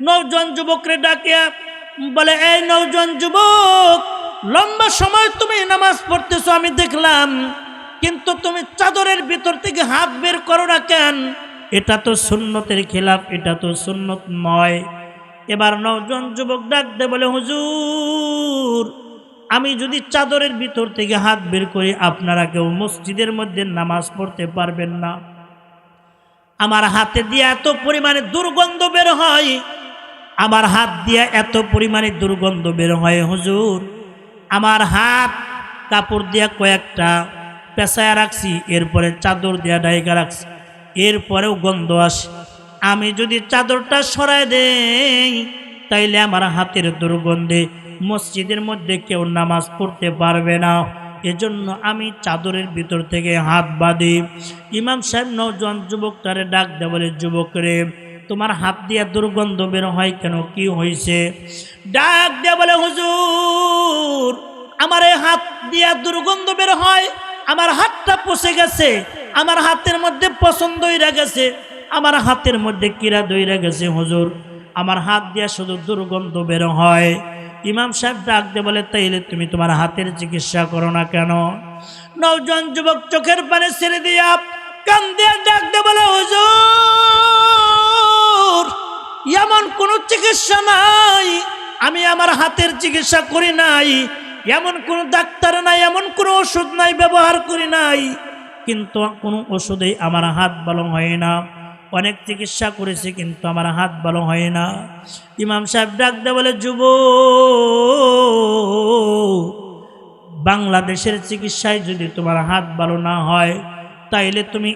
নওজোয়ান যুবকরে ডাকিয়া বলে, এই নওজোয়ান যুবক, লম্বা সময় তুমি নামাজ পড়তেছো আমি দেখলাম, কিন্তু তুমি চাদরের ভিতর থেকে হাত বের করো না কেন? এটা তো সুন্নতের খেলাফ, এটা তো সুন্নত নয়। এবার নওজোয়ান যুবক ডাক দে বলে, হুজুর, আমি যদি চাদরের ভিতর থেকে হাত বের করি আপনারা কেউ মসজিদের মধ্যে নামাজ পড়তে পারবেন না। আমার হাতে দিয়ে এত পরিমাণে দুর্গন্ধ বের হয়, আমার হাত দিয়ে এত পরিমাণে দুর্গন্ধ বের হয় হুজুর, আমার হাত কাপড় দিয়া কয়েকটা পেঁচায়া রাখছি, এরপরে চাদর দিয়া ঢাইকা রাখছি, এরপরেও গন্ধ আসে। আমি যদি চাদরটা সরাই দেই তাইলে আমার হাতের দুর্গন্ধে মসজিদের মধ্যে কেউ নামাজ পড়তে পারবে না। এজন্য আমি চাদরের ভিতর থেকে হাত বাঁধি। ইমাম সাহেব নওজোয়ান যুবকটারে ডাক দেয় বলে, যুবক রে, তোমার হাত দিয়া দুর্গন্ধ বের হয় কেন, কি হয়েছে? ডাক দেয় বলে, হুজুর, আমার এই হাত দিয়া দুর্গন্ধ বের হয়, আমার হাতটা পচে গেছে, আমার হাতের মধ্যে পছন্দ হইরা গেছে, আমার হাতের মধ্যে কিরা দইরা গেছে হুজুর, আমার হাত দিয়া শুধু দুর্গন্ধ বের হয়। ইমাম সাহেব ডাক দে বলে, তাইলে তুমি তোমার হাতের চিকিৎসা করো না কেন? নওজোয়ান যুবক চোখের পানি ছেড়ে দিয়া কান দিয়া ডাক দে বলে, হুজুর, এমন কোন চিকিৎসা নাই, আমি আমার হাতের চিকিৎসা করি নাই, এমন কোন ডাক্তার নাই, এমন কোন ওষুধ নাই, ব্যবহার করি নাই, কিন্তু কোনো ওষুধেই আমার হাত ভালো হয় না। অনেক চিকিৎসা করেছে কিন্তু আমার হাত ভালো হয় না। ইমাম সাহেব ডাক দে বলে, যুবক, বাংলাদেশের চিকিৎসায় যদি তোমার হাত ভালো না হয় তাইলে তুমি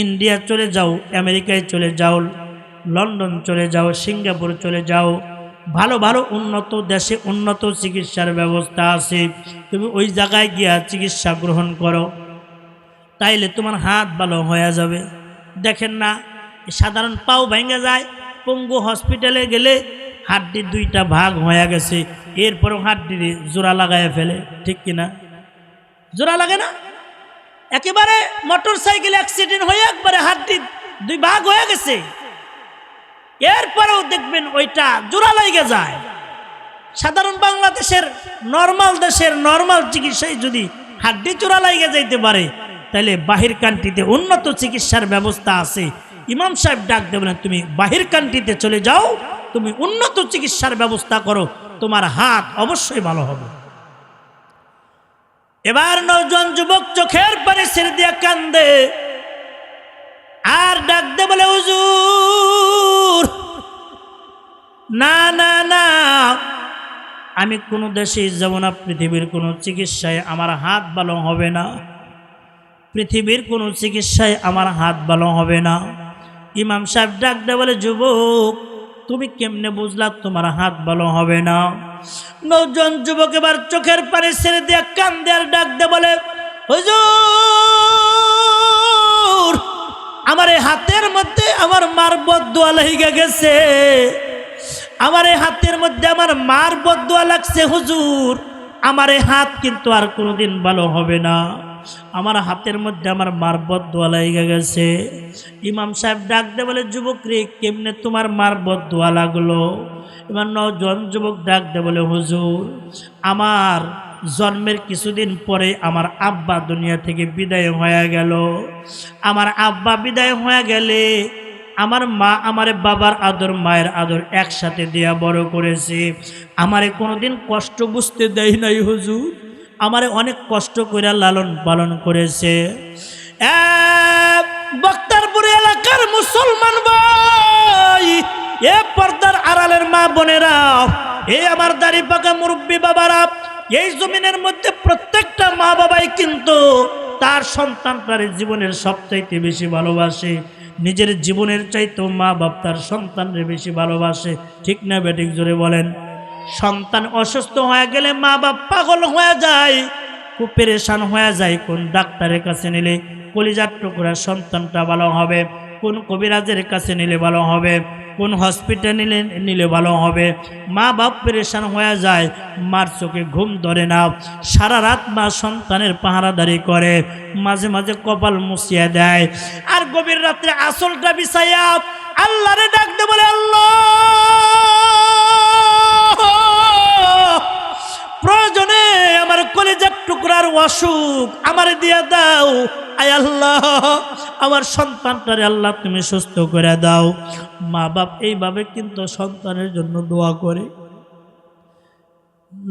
ইন্ডিয়া চলে যাও, আমেরিকায় চলে যাও, লন্ডন চলে যাও, সিঙ্গাপুর চলে যাও, ভালো ভালো উন্নত দেশে উন্নত চিকিৎসার ব্যবস্থা আছে, তুমি ওই জায়গায় গিয়া চিকিৎসা গ্রহণ করো, তাইলে তোমার হাত ভালো হয়ে যাবে। দেখেন না, সাধারণ পাও ভেঙে যায়, পঙ্গু হসপিটালে গেলে হাড্ডির দুইটা ভাগ হয়ে গেছে, এরপরও হাড্ডির জোড়া লাগায় ফেলে, ঠিক কিনা? জোড়া লাগে না? একেবারে মোটর সাইকেল অ্যাক্সিডেন্ট হয়ে একবারে হাড্ডির দুই ভাগ হয়ে গেছে, এরপরেও দেখবেন ওইটা জোড়া লেগে যায়। সাধারণ বাংলাদেশের নর্মাল দেশের নর্মাল চিকিৎসায় যদি হাড্ডি জোড়া লেগে যাইতে পারে, তাহলে বাহির কান্ট্রিতে উন্নত চিকিৎসার ব্যবস্থা আছে। ইমাম সাহেব ডাক দেবেন, তুমি বাহির কান্ট্রিতে চলে যাও, তুমি উন্নত চিকিৎসার ব্যবস্থা করো, তোমার হাত অবশ্যই ভালো হবে। এবার নওজোয়ান যুবক চোখের পানি ছেড়ে দিয়া কান্দে আর ডাক দে বলে, হুজুর, না না না, আমি কোনো দেশে যাব না, পৃথিবীর কোনো চিকিৎসায় আমার হাত ভালো হবে না, পৃথিবীর কোনো চিকিৎসায় আমার হাত ভালো হবে না। ইমাম সাহেব ডাক দে বলে, যুবক, তুমি কেমনে বুঝলা তোমার হাত ভালো হবে না? নওজোয়ান যুবক এবার চোখের পানি ছেড়ে দিয়া কান্দে আর ডাক দে বলে, হুজুর, আমার এই হাতের মধ্যে আমার মার বদদুয়া লেগে গেছে, আমার এই হাতের মধ্যে আমার মার বদদুয়া লাগছে হুজুর, আমার এই হাত কিন্তু আর কোনোদিন ভালো হবে না। আমার হাতের মধ্যে আমার মার বদদোয়া লেগে গেছে। ইমাম সাহেব ডাক দে বলে, যুবক রে, কেমনে তোমার মার বদদোয়া লাগলো? এবার নওজোয়ান যুবক ডাক দে বলে, হুজুর, আমার জন্মের কিছুদিন পরে আমার আব্বা দুনিয়া থেকে বিদায় হয়ে গেল। আমার আব্বা বিদায় হয়ে গেলে আমার মা আমারে বাবার আদর মায়ের আদর একসাথে দেয়া বড় করেছে। আমারে কোনোদিন কষ্ট বুঝতে দেয় নাই হুজুর, আমারে অনেক কষ্ট করে লালন পালন করেছে। বক্তারপুর এলাকার মুসলমান ভাই, এ পর্দার আড়ালের মা বোনেরা, এই আমার দাড়ি পাকা মুরব্বী বাবারা, এই জমিনের মধ্যে প্রত্যেকটা মা বাবাই কিন্তু তার সন্তানটার জীবনের সবচাইতে বেশি ভালোবাসে। নিজের জীবনের চাইতেও মা বাপ তার সন্তানরে বেশি ভালোবাসে। ঠিক না বেঠিক? জোরে বলেন। সন্তান অসুস্থ হয়ে গেলে মা বাপ পাগল হয়ে যায়, খুব পেরেশান হয়ে যায়। কোন ডাক্তারের কাছে নিলে কলিজার টুকরা সন্তানটা ভালো হবে, কোন কবিরাজের কাছে নিলে ভালো হবে, কোন হসপিটালে নিলে ভালো হবে। মা বাপ পেরেশান হয়ে যায়, মার চোখে ঘুম ধরে না, সারা রাত মা সন্তানের পাহারাদারি করে, মাঝে মাঝে কপাল মুছিয়ে দেয়, আর গভীর রাত্রে আসলটা বিছাইয়া আল্লাহরে ডাক দে বলে, আল্লাহ, প্রয়োজনে আমার কলিজার টুকরার অসুখ আমারে দিয়া দাও। আয় আল্লাহ, আমার সন্তানটারে আল্লাহ তুমি সুস্থ করে দাও। মা বাপ এইভাবে কিন্তু সন্তানের জন্য দোয়া করে।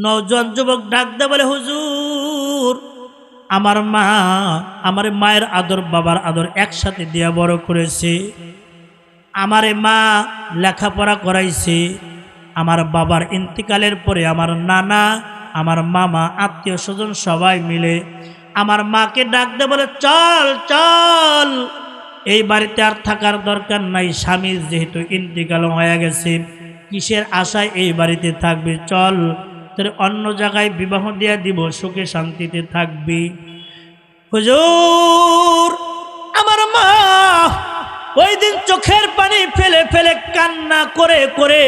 নওজোয়ান যুবক ডাক দে বলে, হুজুর, আমার মা আমার মায়ের আদর বাবার আদর একসাথে দিয়া বড় করেছে। আমারে মা লেখাপড়া করাইছে। আমার বাবার ইন্তিকালের পরে আমার নানা, আমার মামা, আত্মীয় স্বজন সবাই মিলে আমার মাকে ডাক দে বলে, চল চল, এই বাড়িতে আর থাকার দরকার নাই, স্বামীর যেহেতু ইন্তিকাল হয়ে গেছে, কিসের আশায় এই বাড়িতে থাকবে, চল তোর অন্য জায়গায় বিবাহ দিয়া দিব, সুখে শান্তিতে থাকবি। হুজুর, আমার মা ওই দিন চোখের পানি ফেলে ফেলে কান্না করে করে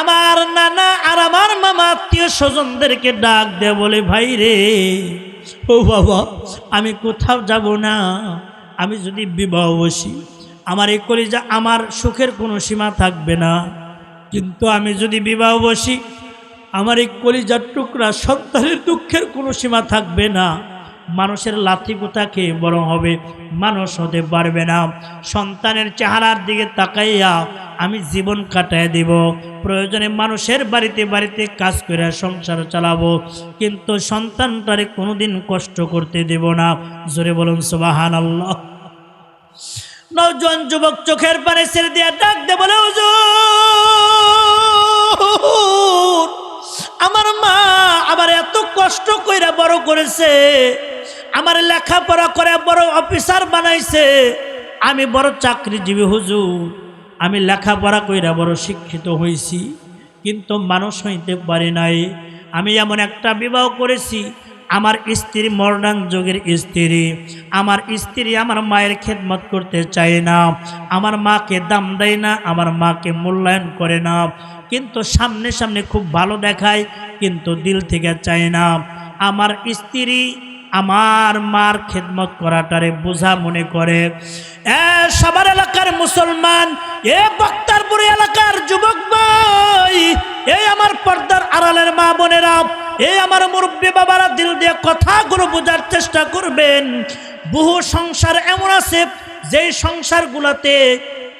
আমার নানা আর আমার মামা আত্মীয় স্বজনদেরকে ডাক দে বলে, ভাই রে, ও বাবা, আমি কোথাও যাব না। আমি যদি বিবাহ বসি, আমার এই কলিজা, আমার সুখের কোনো সীমা থাকবে না। কিন্তু আমি যদি বিবাহ বসি, আমার এই কলিজার টুকরা সন্তানের দুঃখের কোনো সীমা থাকবে না। মানুষের লাথি কোথা খেয়ে বড় হবে, মানুষ হতে পারবে না। সন্তানের চেহারার দিকে তাকাইয়া আমি জীবন কাটায় দিব। প্রয়োজনে মানুষের বাড়িতে বাড়িতে কাজ করে সংসার চালাবো, কিন্তু সন্তানটারে কোনোদিন কষ্ট করতে দেব না। জোরে বলুন সুবহানাল্লাহ। নওজোয়ান যুবক চোখের পানি ছেড়ে দিয়ে ডাক দে বলে, হুজুর, আমার মা আবার এত কষ্ট কইরা বড় করেছে, আমার লেখাপড়া করে বড় অফিসার বানাইছে, আমি বড় চাকরিজীবী হুজুর, আমি লেখাপড়া কইরা বড় শিক্ষিত হয়েছি, কিন্তু মানুষ হইতে পারি নাই। আমি এমন একটা বিবাহ করেছি, আমার স্ত্রী মডার্ন যুগের স্ত্রী। আমার স্ত্রী আমার মায়ের খেদমত করতে চায় না, আমার মাকে দাম দেয় না, আমার মাকে মূল্যায়ন করে না, কিন্তু সামনে সামনে খুব ভালো দেখায়, কিন্তু দিল থেকে চায় না। আমার স্ত্রী আমার মার খেদমত করাটারে বোঝা মনে করে। সবার এলাকার মুসলমান, এ বক্তারপুর এলাকার যুবক ভাই, এই আমার পর্দার আড়ালের মা বোনেরা, এই আমার মুরব্বী বাবারা, দিল দিয়ে কথাগুলো বোঝার চেষ্টা করবেন। বহু সংসার এমন আছে যেই সংসারগুলোতে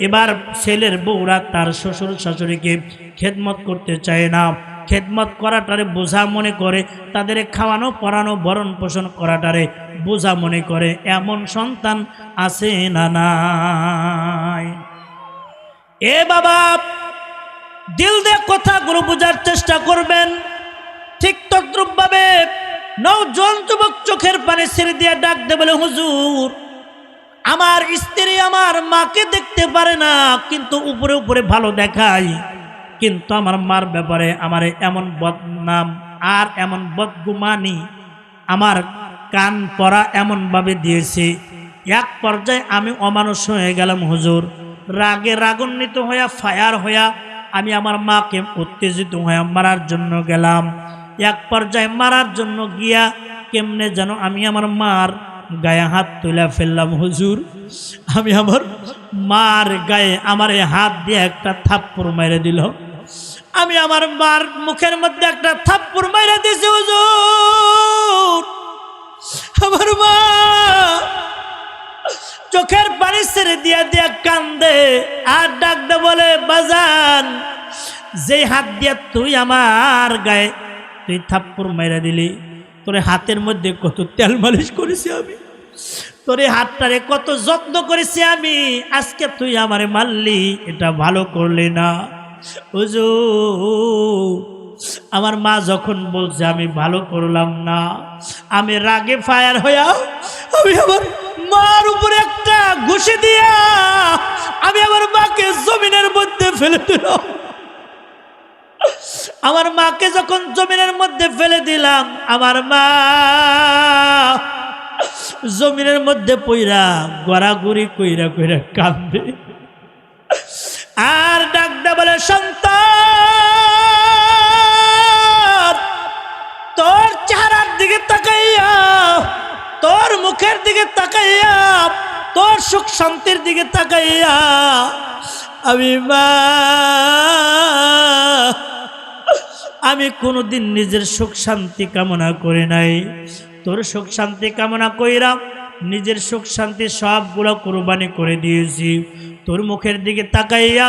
এবার ছেলের বউরা তার শ্বশুর শাশুড়িকে খেদমত করতে চায় না, খেদমত করাটারে বোঝা মনে করে, তাদের খাওয়ানো পরানো ভরণ পোষণ করাটারে বোঝা মনে করে। এমন সন্তান আছে না নাই? এ বাবা, দিল দিয়ে কথাগুলো বোঝার চেষ্টা করবেন। ঠিক তদ্রুপভাবে নওজোয়ান যুবক চোখের পানি ছেড়ে দিয়ে ডাক দে বলে, হুজুর, আমার স্ত্রী আমার মাকে দেখতে পারে না, কিন্তু উপরে উপরে ভালো দেখায়, কিন্তু আমার মার ব্যাপারে আমার এমন বদনাম আর এমন বদগুমানি আমার কান পড়া এমনভাবে দিয়েছে, এক পর্যায়ে আমি অমানুষ হয়ে গেলাম হুজুর। রাগে রাগান্বিত হইয়া ফায়ার হইয়া আমি আমার মাকে উত্তেজিত হয়ে মারার জন্য গেলাম। এক পর্যায়ে মারার জন্য গিয়া কেমনে যেন আমি আমার মার গায়ে হাত তুলে ফেললাম। হুজুর, আমি আমার মার গায়ে আমার এই হাত দিয়ে একটা থাপ্পড় মেরে দিল। আমি আমার মার মুখের মধ্যে একটা থাপ্পড় মেরে দিয়েছি হুজুর। আমার মা চোখের পানি ছেড়ে দিয়া দিয়া কান্দে আর ডাকতে বলে, বাজান, যে হাত দিয়া তুই আমার গায়ে তুই থাপ্পড় মেরে দিলি, তোর হাতের মধ্যে কত তেল মালিশ করেছি আমি, তোর হাতটারে কত যত্ন করেছি আমি, আজকে তুই আমারে মারলি, এটা ভালো করলি না। হুজুর, আমার মা যখন বলছে আমি ভালো করলাম না, আমি রাগে ফায়ার হইয়া আমি আমার মার উপরে একটা ঘুষি দিয়া আমি আমার মাকে জমিনের মধ্যে ফেলে দিলাম। আমার মাকে যখন জমিনের মধ্যে ফেলে দিলাম, আমার মা জমিনের মধ্যে পইরা গড়াগড়ি কইরা কইরা কাঁদবে আর ডাকতে বলে, সন্তান, তোর চেহারার দিকে তাকাইয়া, তোর মুখের দিকে তাকাইয়া, তোর সুখ শান্তির দিকে তাকাইয়া আমি কোনোদিন নিজের সুখ শান্তি কামনা করি নাই। তোর সুখ শান্তি কামনা কইরা নিজের সুখ শান্তি সবগুলো কোরবানি করে দিয়েছি। তোর মুখের দিকে তাকাইয়া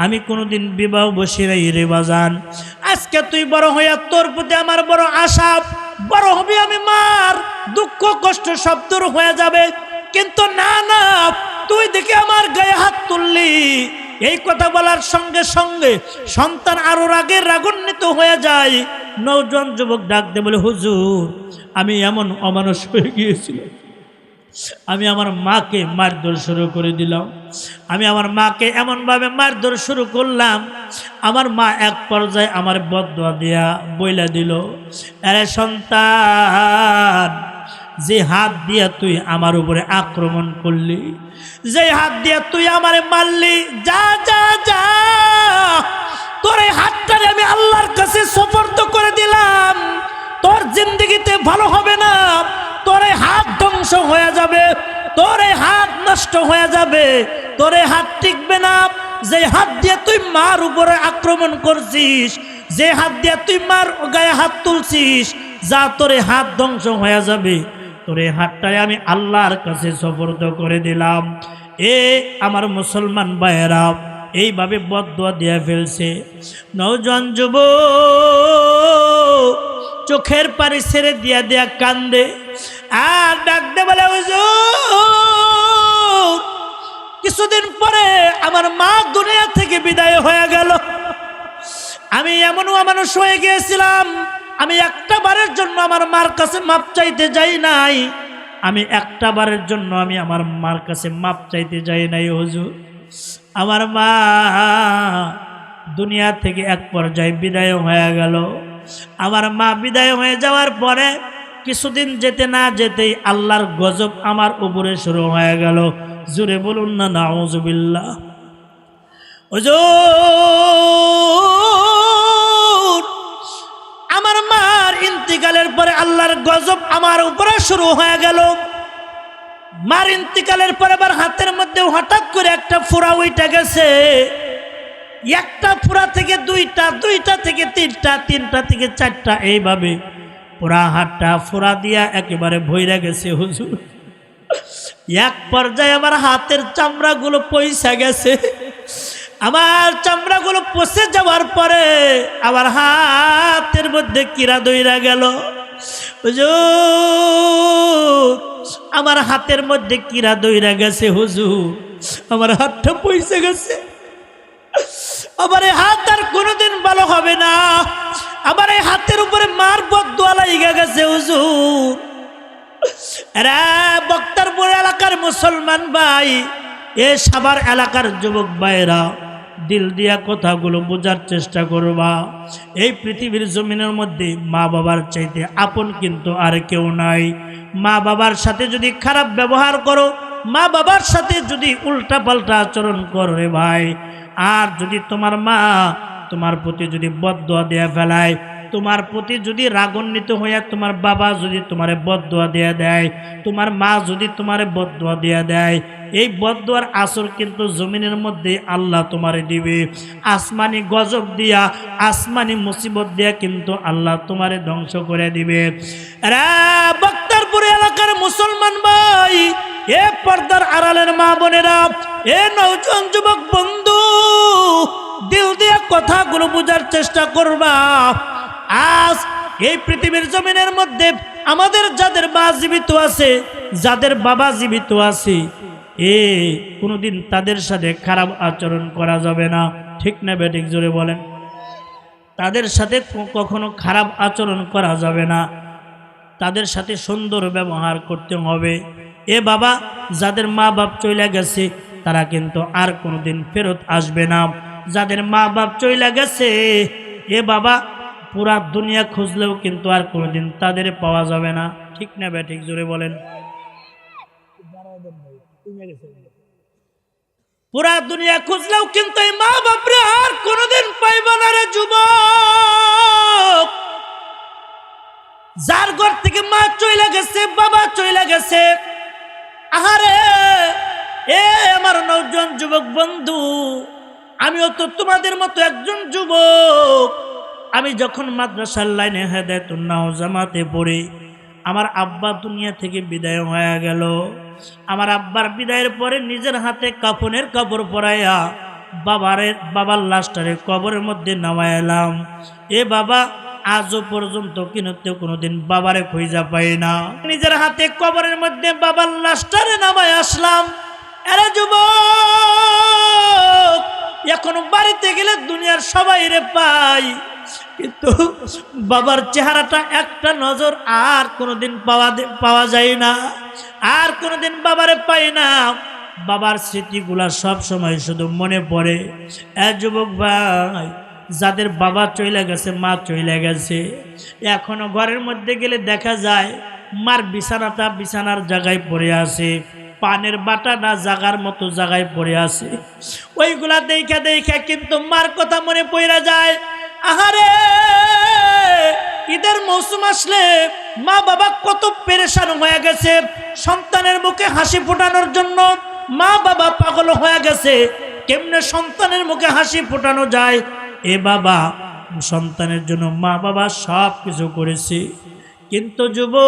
আমি কোনোদিন বিবাহ বসি নাই রে বাজান। আজকে তুই বড় হইয়া তোর প্রতি আমার বড় আশা, বড় হবি, আমি মার দুঃখ কষ্ট সব দূর হয়ে যাবে। কিন্তু না না, তুই দেখে আমার গায়ে হাত তুললি। এই কথা বলার সঙ্গে সঙ্গে সন্তান আরো রাগে রাগান্বিত হয়ে যায়। নওজোয়ান যুবক ডাক দে বলে, হুজুর, আমি এমন অমানুষ হয়ে গিয়েছিলাম, আমি আমার মাকে মারধর শুরু করে দিলাম। আমি আমার মাকে এমনভাবে মারধর শুরু করলাম, আমার মা এক পর্যায়ে আমার বদদুয়া দিয়া বইলা দিল, আরে সন্তান, যে হাত দিয়া তুই আমার উপরে আক্রমণ করলি, যে হাত দিয়া তুই আমারে মারলি, যা যা যা, তোর এই হাতটারে আমি আল্লাহর কাছে সুপর্দ করে দিলাম। তোর জিন্দেগিতে ভালো হবে না, তোর এই হাত ধ্বংস হয়ে যাবে, তোর এই হাত নষ্ট হয়ে যাবে, তোর এই হাত টিকবে না। যে হাত দিয়ে তুই মার উপরে আক্রমণ করছিস, যে হাত দিয়ে তুই মার গায়ে হাত তুলছিস, যা, তোর এই হাত ধ্বংস হয়ে যাবে। তোর এই হাতটাই আমি আল্লাহর কাছে সুপর্দ করে দিলাম। এ আমার মুসলমান ভাইয়েরা এইভাবে বদদুয়া দিয়ে ফেলছে। নওজোয়ান যুবক চোখের পানি ছেড়ে দিয়া দিয়া কান্দে আর ডাকতে বলে, হুজুর, কিছুদিন পরে আমার মা দুনিয়া থেকে বিদায় হয়ে গেল। আমি এমন মানুষ হয়ে গিয়েছিলাম, আমি একটা বারের জন্য আমার মার কাছে মাপ চাইতে যাই নাই, আমি একটা বারের জন্য আমি আমার মার কাছে মাপ চাইতে যাই নাই। হুজুর, আমার মা দুনিয়া থেকে এক পর্যায়ে বিদায় হয়ে গেল। আমার মা বিদায় হয়ে যাওয়ার পরে কিছুদিন যেতে না যেতেই আল্লাহর গজব আমার উপরে শুরু হয়ে গেল। জোরে বলুন না নাউজুবিল্লাহ। হুজুর, আমার মার ইন্তিকালের পরে আল্লাহর গজব আমার উপরে শুরু হয়ে গেল। মার ইন্তিকালের পরে আবার হাতের মধ্যে হঠাৎ করে একটা ফোঁড়া উঠে গেছে। একটা ফোঁড়া থেকে দুইটা, দুইটা থেকে তিনটা, তিনটা থেকে চারটা, এইভাবে পুরা হাতটা ফোঁড়া দিয়া একেবারে ভইরা গেছে। হুজুর, এক পর্যায়ে আমার হাতের চামড়াগুলো পয়সা গেছে। আমার চামড়াগুলো পচে যাওয়ার পরে আমার হাতের মধ্যে কিরা দইরা গেল। হুজুর, আমার হাতের মধ্যে কিরা দইরা গেছে। হুজুর, আমার হাতটা পয়সা গেছে। আমার এই হাত আর কোনোদিন ভালো হবে না। আমার এই হাতের উপরে মার বদদুয়া লাগা গেছে। হুজুর, এরা বক্তারপুর এলাকার মুসলমান ভাই, এ সাভার এলাকার যুবক ভাইরা, দিল দিয়া কথাগুলো বোঝার চেষ্টা করবা। এই পৃথিবীর জমিনের মধ্যে মা বাবার চাইতে আপন কিন্তু আর কেউ নাই। মা বাবার সাথে যদি খারাপ ব্যবহার করো, মা বাবার সাথে যদি উল্টা পাল্টা আচরণ করো রে ভাই, আর যদি তোমার মা তোমার প্রতি যদি বদদুয়া দেয়া ফেলায়, তোমার প্রতি যদি রাগান্বিত হইয়া তোমার বাবা যদি তোমারে বদদোয়া দিয়া দেয়, তোমার মা যদি তোমারে বদদোয়া দিয়া দেয়, এই বদদোয়ার আসর কিন্তু জমিনের মধ্যে আল্লাহ তোমারে দিবে। আসমানি গজব দিয়া, আসমানি মুসিবত দিয়া কিন্তু আল্লাহ তোমারে ধ্বংস করে দিবে। রে বক্তারপুর এলাকার মুসলমান ভাই, এ পর্দার আড়ালের মা বোনেরা, এ নওজোয়ান যুবক বন্ধু, দিল দিয়ে কথাগুলো বোঝার চেষ্টা করবা। আজ এই পৃথিবীর জমিনের মধ্যে আমাদের যাদের মা জীবিত আছে, যাদের বাবা জীবিত আছে, কোনোদিন তাদের সাথে খারাপ আচরণ করা যাবে না। ঠিক না বেঠিক জোরে বলেন? তাদের সাথে কখনো খারাপ আচরণ করা যাবে না, তাদের সাথে সুন্দর ব্যবহার করতে হবে। এ বাবা, যাদের মা বাপ চলে গেছে তারা কিন্তু আর কোনোদিন ফেরত আসবে না। যাদের মা বাপ চলে গেছে, এ বাবা, পুরা দুনিয়া খুঁজলেও কিন্তু আর কোনোদিন তাদের পাওয়া যাবে না। ঠিক না বেঠিক জোরে বলেন? পুরা দুনিয়া খুঁজলেও কিন্তু এই মা বাপরে আর কোনোদিন পাইবা না রে যুবক। যার ঘর থেকে মা চলে গেছে, বাবা চলে গেছে, আহারে এ আমার নওজোয়ান যুবক বন্ধু, আমিও তো তোমাদের মতো একজন যুবক। আমি যখন মাদ্রাসার লাইনে হেদায়েতুন নাও জামাতে পড়ি, আমার আব্বা দুনিয়া থেকে বিদায় হয়ে গেল। আমার আব্বার বিদায়ের পরে নিজের হাতে কাফনের কাপড় পরাইয়া বাবার লাশটারে কবরের মধ্যে নামাই এলাম। এ বাবা, আজও পর্যন্ত কিন্তু কোনোদিন বাবারে খুঁজা পাই না। নিজের হাতে কবরের মধ্যে বাবার লাশটারে নামাই আসলাম। এরা যুবক, এখন বাড়িতে গেলে দুনিয়ার সবাই রে পাই, কিন্তু বাবার চেহারাটা একটা নজর আর কোনোদিন পাওয়া যায় না, আর কোনোদিন বাবারে পাই না। বাবার স্মৃতিগুলা সব সময় শুধু মনে পড়ে। যুবক ভাই, যাদের বাবা চলে গেছে, মা চলে গেছে, এখনো ঘরের মধ্যে গেলে দেখা যায় মার বিছানাটা বিছানার জায়গায় পড়ে আছে, পানের বাটাটা জাগার মতো জায়গায় পড়ে আছে। ওইগুলা দেখা দেখা কিন্তু মার কথা মনে পড়ে যায়। আহারে, ঈদের মৌসুম আসলে মা বাবা কত পেরেশান হয়ে গেছে, সন্তানের মুখে হাসি ফোটানোর জন্য মা বাবা পাগল হয়ে গেছে। কেমনে সন্তানের মুখে হাসি ফোটানো যায়? এ বাবা, সন্তানের জন্য মা বাবা সব কিছু করেছে, কিন্তু যুবক,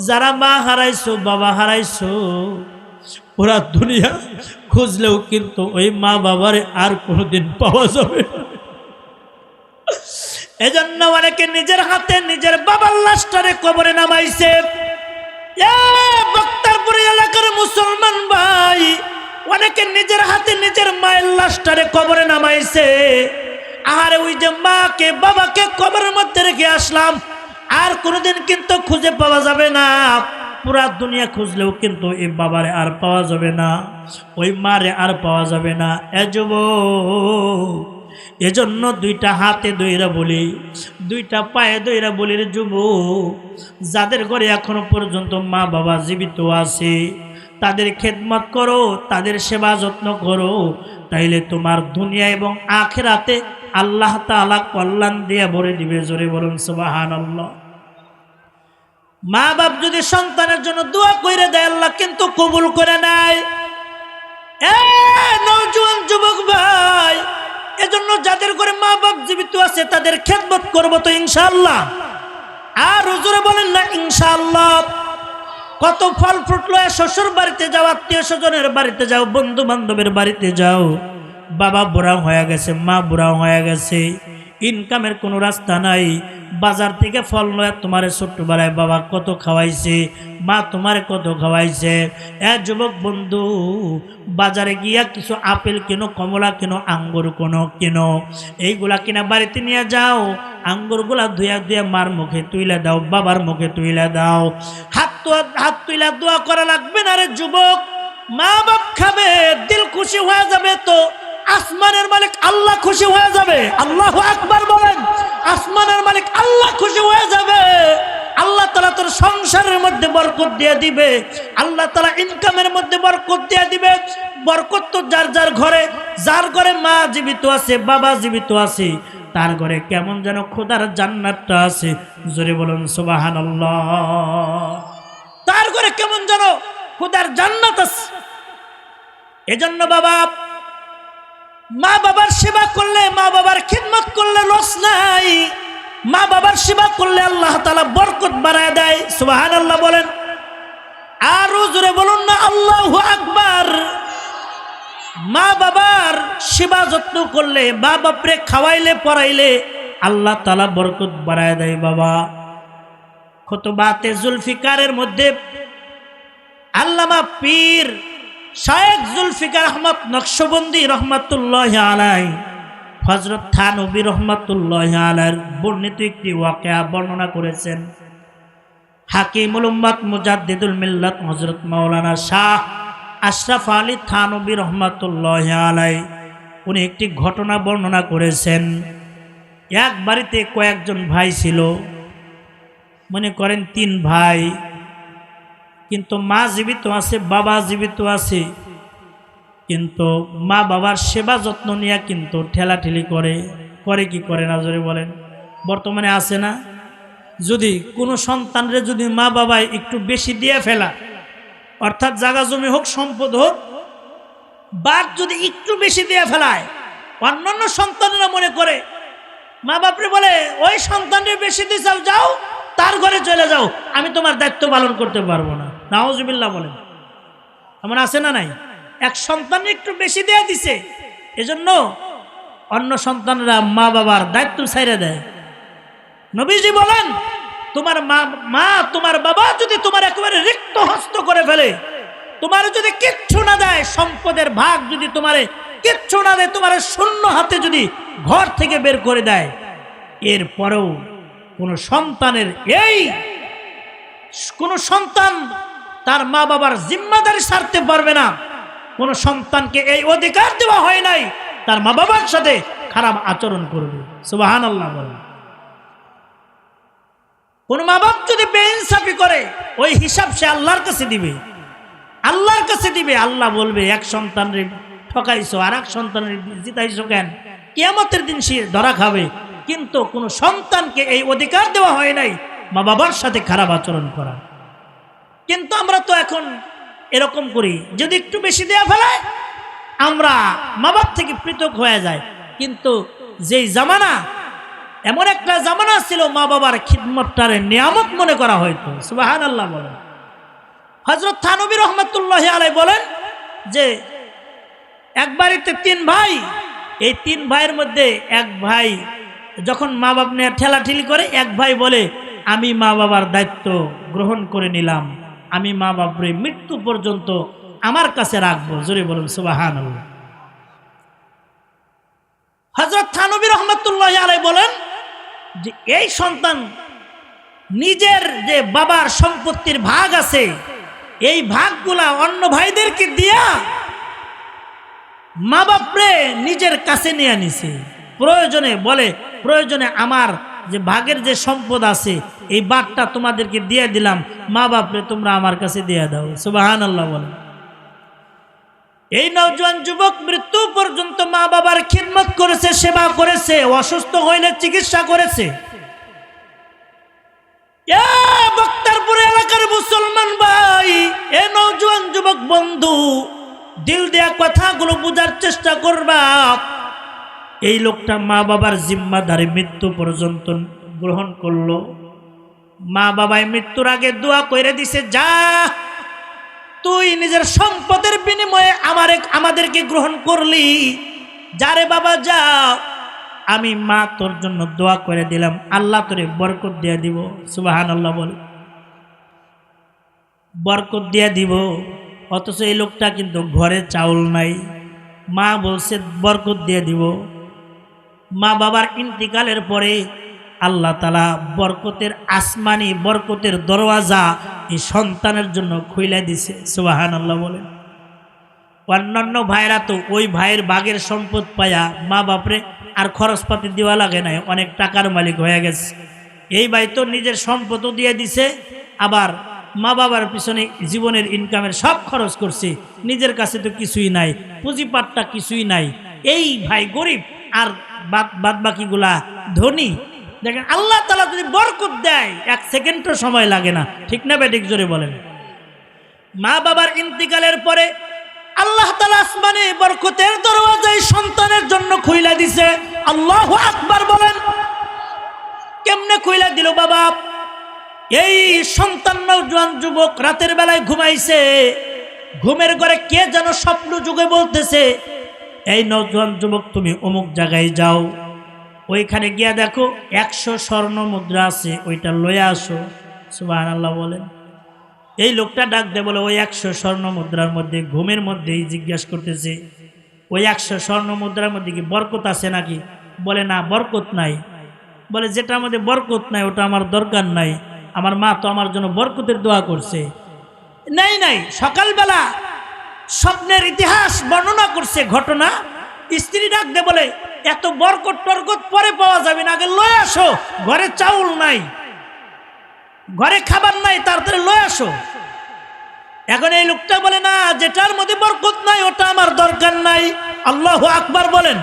যারা মা হারাইছো, বাবা হারাইছো, পুরা দুনিয়া খুঁজলেও কিন্তু ওই মা বাবারে আর কোনোদিন পাওয়া যাবে না। এজন্য অনেকে নিজের হাতে নিজের বাবার লাশটারে কবরে নামাইছে। বক্তারপুর এলাকার মুসলমান ভাই, অনেকে নিজের হাতে নিজের মায়ের লাশটারে কবরে নামাইছে। আর ওই যে মাকে বাবাকে কবরের মধ্যে রেখে আসলাম, আর কোনোদিন কিন্তু খুঁজে পাওয়া যাবে না। পুরা দুনিয়া খুঁজলেও কিন্তু এই বাবারে আর পাওয়া যাবে না, ওই মারে আর পাওয়া যাবে না। এজন্য দুইটা হাতে দইরা বলি, দুইটা পায়ে দইরা বলি রে যুবক, যাদের ঘরে এখনো পর্যন্ত মা বাবা জীবিত আছে, তাদের খেদমত করো, তাদের সেবা যত্ন করো, তাইলে তোমার দুনিয়া এবং আখিরাতে আল্লাহ তাআলা কল্যাণ দিয়ে ভরে দিবে। জোরে বলুন সুবহানাল্লাহ। মা বাপ যদি সন্তানের জন্য দোয়া কইরা দেয়, আল্লাহ কিন্তু কবুল করে নেয়। নওজোয়ান যুবক ভাই, এজন্য যাদের ঘরে মা বাপ জীবিত আছে তাদের খেদমত করবো তো ইনশাআল্লাহ। আর হুজুরে বলেন না ইনশাআল্লাহ। কত ফল ফ্রুট লয়ে শ্বশুর বাড়িতে যাও, আত্মীয় স্বজনের বাড়িতে যাও, বন্ধু বান্ধবের বাড়িতে যাও, বাবা বুড়া হয়ে গেছে, মা বুড়া হয়ে গেছে, ইনকামের কোনো রাস্তা নাই, বাজার থেকে ফল লয়ে তোমারে ছোট্ট বেলায় বাবা কত খাওয়াইছে, মা তোমারে কত খাওয়াইছে। যুবক বন্ধু, বাজারে গিয়া কিছু আপেল কেনো, কমলা কেনো, আঙ্গুর কেনো, এইগুলা কিনা বাড়িতে নিয়ে যাও, আঙ্গুরগুলা ধুয়া ধুয়া মার মুখে তুইলা দাও, বাবার মুখে তুইলা দাও। হাত তুইলা দোয়া করা লাগবে না রে যুবক, মা বাপ খাবে, দিল খুশি হয়ে যাবে, তো আসমানের মালিক আল্লাহ খুশি হয়ে যাবে। আল্লাহু আকবার বলেন। আসমানের মালিক আল্লাহ খুশি হয়ে যাবে। আল্লাহ তাআলা তোর সংসারের মধ্যে বরকত দিয়ে দিবে, আল্লাহ তাআলা ইনকামের মধ্যে বরকত দিয়ে দিবে। বরকত তো যার যার ঘরে, যার ঘরে মা জীবিত আছে, বাবা জীবিত আছে, তার ঘরে কেমন যেন খোদার জান্নাতটা আছে। জোরে বলুন সুবহানাল্লাহ। তার ঘরে কেমন যেন খোদার জান্নাত আছে। এজন্য বাবা, মা বাবার সেবা করলে, মা বাবার খিদমত করলে লস নাই। মা বাবার সেবা করলে আল্লাহ তাআলা বরকত বাড়ায় দেয়। সুবহানাল্লাহ বলেন, আরো জোরে বলুন না আল্লাহু আকবার। মা বাবার সেবা যত্ন করলে, মা বাপরে খাওয়াইলে পড়াইলে আল্লাহ তাআলা বরকত বাড়ায় দেয়। বাবা, খুতবাতে জুলফিকারের মধ্যে আল্লামা পীর শায়েখ জুলফিকার আহমদ নকশবন্দি রহমাতুল্লাহি আলাইহি হযরত থানবী রহমাতুল্লাহি আলাইহির বর্ণিত একটি ওয়াকিয়া বর্ণনা করেছেন। হাকিমুল উম্মাত মুজাদ্দিদুল মিল্লাত হযরত মাওলানা শাহ আশরাফ আলী থানবী রহমাতুল্লাহি আলাইহি উনি একটি ঘটনা বর্ণনা করেছেন। এক বাড়িতে কয়েকজন ভাই ছিল, মনে করেন 3 ভাই, কিন্তু মা জীবিত আছে, বাবা জীবিত আছে, কিন্তু মা বাবার সেবা যত্ন নিয়ে কিন্তু ঠেলাঠেলি করে কি করে না জোরে বলেন? বর্তমানে আছে না? যদি কোনো সন্তানরে যদি মা বাবাই একটু বেশি দিয়ে ফেলা, অর্থাৎ জায়গা জমি হোক, সম্পদ হোক, বাপ যদি একটু বেশি দিয়ে ফেলায়, অন্যান্য সন্তানেরা মনে করে, মা বাপরে বলে ওই সন্তানের বেশি দিয়ে যাও, তার ঘরে চলে যাও, আমি তোমার দায়িত্ব পালন করতে পারবো না। নাউজুবিল্লাহ বলেন, এমন আছে না নাই? এক সন্তান একটু বেশি দিয়ে দিছে, এজন্য অন্য সন্তানরা মা বাবার দায়িত্ব ছাইড়ে দেয়। নবীজি বলেন, তোমার মা তোমার বাবা যদি তোমার একেবারে রিক্ত হস্ত করে ফেলে, তোমার যদি কিচ্ছু না দেয়, সম্পদের ভাগ যদি তোমার কিচ্ছু না দেয়, তোমার শূন্য হাতে যদি ঘর থেকে বের করে দেয়, এরপরেও কোন সন্তান তার মা বাবার জিম্মাদারি ছাড়তে পারবে না। কোন সন্তানকে এই অধিকার দেওয়া হয় নাই তার মা বাবার সাথে খারাপ আচরণ করবে। সুবহানাল্লাহ বলেন। কোন মা বাপ যদি বেইনসাফি করে, ওই হিসাব সে আল্লাহর কাছে দিবে, আল্লাহর কাছে দিবে। আল্লাহ বলবে, এক সন্তানের ঠকাইছো, আর এক সন্তানের জিতাইছো কেন? কিয়ামতের দিন সে ধরা খাবে। কিন্তু কোন সন্তানকে এই অধিকার দেওয়া হয় নাই মা বাবার সাথে খারাপ আচরণ করা। কিন্তু আমরা তো এখন এরকম করি, যদি একটু বেশি দেওয়া ফেলায় আমরা মা বাপ থেকে পৃথক হয়ে যায়। কিন্তু যেই জামানা, এমন একটা জামানা ছিল মা বাবার খিদমতটারে নিয়ামত মনে করা হয়তো। সুবহানাল্লাহ বলেন। হযরত থানবী রহমাতুল্লাহি আলাইহি বলেন যে এক বাড়িতে 3 ভাই, এই 3 ভাইয়ের মধ্যে এক ভাই যখন মা বাপ নিয়ে ঠেলাঠেলি করে, এক ভাই বলে, আমি মা বাবার দায়িত্ব গ্রহণ করে নিলাম, আমি মা বাপরে মৃত্যু পর্যন্ত আমার কাছে রাখবো। জোরে বলুন সুবহানাল্লাহ। হযরত থানবী রহমাতুল্লাহি আলাইহি বলেন যে এই সন্তান নিজের যে বাবার সম্পত্তির ভাগ আছে, এই ভাগগুলা অন্য ভাইদেরকে দিয়া মা বাপরে নিজের কাছে নিয়ে নিছে। প্রয়োজনে আমার যে ভাগের যে সম্পদ আছে, এই ভাগটা তোমাদেরকে দিয়ে দিলাম, মা বাপরে তোমরা আমার কাছে দিয়ে দাও। সুবহানাল্লাহ বলেন। এই নওজোয়ান যুবক মৃত্যু পর্যন্ত মা বাবার খিদমত করেছে, সেবা করেছে, অসুস্থ হইলে চিকিৎসা করেছে। বক্তারপুর এলাকার মুসলমান ভাই, এ নওজোয়ান যুবক বন্ধু, দিল দেয়া কথাগুলো বুঝার চেষ্টা করবা। এই লোকটা মা বাবার জিম্মাদারি মৃত্যু পর্যন্ত গ্রহণ করলো। মা বাবায় মৃত্যুর আগে দোয়া করে দিছে, যা তুই নিজের সম্পদের বিনিময়ে আমাদেরকে গ্রহণ করলি, যারে বাবা যা, আমি মা তোর জন্য দোয়া করে দিলাম, আল্লাহ তোরে বরকত দিয়ে দিব। সুবহানাল্লাহ বলে, বরকত দিয়ে দিব। অথচ এই লোকটা কিন্তু ঘরে চাউল নাই, মা বলছে বরকত দিয়ে দিব। মা বাবার ইন্তিকালের পরে আল্লাহ তাআলা বরকতের আসমানি বরকতের দরওয়াজা এই সন্তানের জন্য খুলে দিছে। সুবহানাল্লাহ বলে। অন্যান্য ভাইরা তো ওই ভাইয়ের ভাগের সম্পদ পায়া মা বাপরে আর খরচপাতি দেওয়া লাগে নাই, অনেক টাকার মালিক হয়ে গেছে। এই ভাই তো নিজের সম্পদও দিয়ে দিছে, আবার মা বাবার পিছনে জীবনের ইনকামের সব খরচ করছে, নিজের কাছে তো কিছুই নাই, পুঁজিপাটটা কিছুই নাই। এই ভাই গরিব আর বাদ বাকিগুলা ধনী। দেখেন আল্লাহ তাআলা যদি বরকত দেয় এক সেকেন্ডও সময় লাগে না, ঠিক না বেঠিক জোরে বলেন। মা বাবার ইন্তিকালের পরে আল্লাহ তাআলা আসমানে বরকতের দরওয়াজায় সন্তানের জন্য খুইলা দিছে। আল্লাহু আকবার বলেন। কেমনে খুইলা দিল বাবা? এই সন্তান নওজোয়ান যুবক রাতের বেলায় ঘুমাইছে, ঘুমের ঘরে কে যেন স্বপ্ন যুগে বলতেছে, এই নওজোয়ান যুবক তুমি অমুক জায়গায় যাও, ওইখানে গিয়া দেখো 100 স্বর্ণ মুদ্রা আছে, ওইটা লইয়া আসো। সুবহানাল্লাহ বলেন। এই লোকটা ডাক দিয়ে বলে, ওই 100 স্বর্ণ মুদ্রার মধ্যে, ঘুমের মধ্যেই জিজ্ঞাসা করতেছে, ওই 100 স্বর্ণ মুদ্রার মধ্যে কি বরকত আছে নাকি? বলে না, বরকত নাই। বলে যেটার মধ্যে বরকত নাই ওটা আমার দরকার নাই, আমার মা তো আমার জন্য বরকতের দোয়া করছে। নাই নাই, সকালবেলা স্বপ্নের ইতিহাস বর্ণনা করছে ঘটনা। স্ত্রী ডাক দে বলে, এত বরকত টরকত পরে পাওয়া যাবে না, আগে লয়ে আসো, ঘরে চাউল নাই, ঘরে খাবার নাই, তাড়াতাড়ি লয়ে আসো। এখন এই লোকটা বলে, না, যেটার মধ্যে বরকত নাই ওটা আমার দরকার নাই। আল্লাহু আকবার বলেন।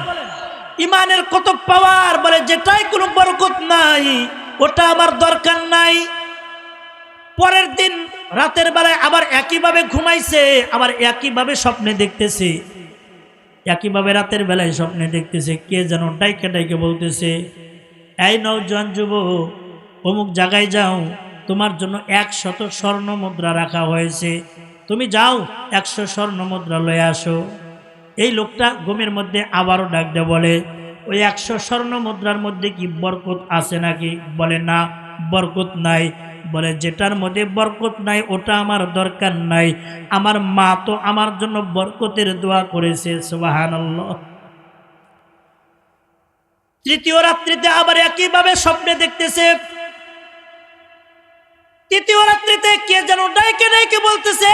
ইমানের কত পাওয়ার! বলে যেটাই কোনো বরকত নাই ওটা আমার দরকার নাই। পরের দিন রাতের বেলায় আবার একইভাবে ঘুমাইছে, আবার একইভাবে স্বপ্নে দেখতেছে, একইভাবে রাতের বেলায় স্বপ্নে দেখতেছে কে যেন ডাইকে ডাইকে বলতেছে, এই নওজোয়ান যুবক অমুক জায়গায় যাও, তোমার জন্য 100 স্বর্ণ মুদ্রা রাখা হয়েছে, তুমি যাও 100 স্বর্ণ মুদ্রা লয়ে আসো। এই লোকটা ঘুমের মধ্যে আবারও ডাক দিয়ে বলে, ওই 100 স্বর্ণ মুদ্রার মধ্যে কি বরকত আছে নাকি? বলে না, বরকত নাই। বলে যেটার মধ্যে বরকত নাই ওটা আমার দরকার নাই, আমার মা তো আমার জন্য বরকতের দোয়া করেছে। সুবহানাল্লাহ। তৃতীয় রাত্রিতে আবার একইভাবে স্বপ্নে দেখতেছে। তৃতীয় রাত্রিতে কে যেন ডাইকে ডাইকে বলতেছে,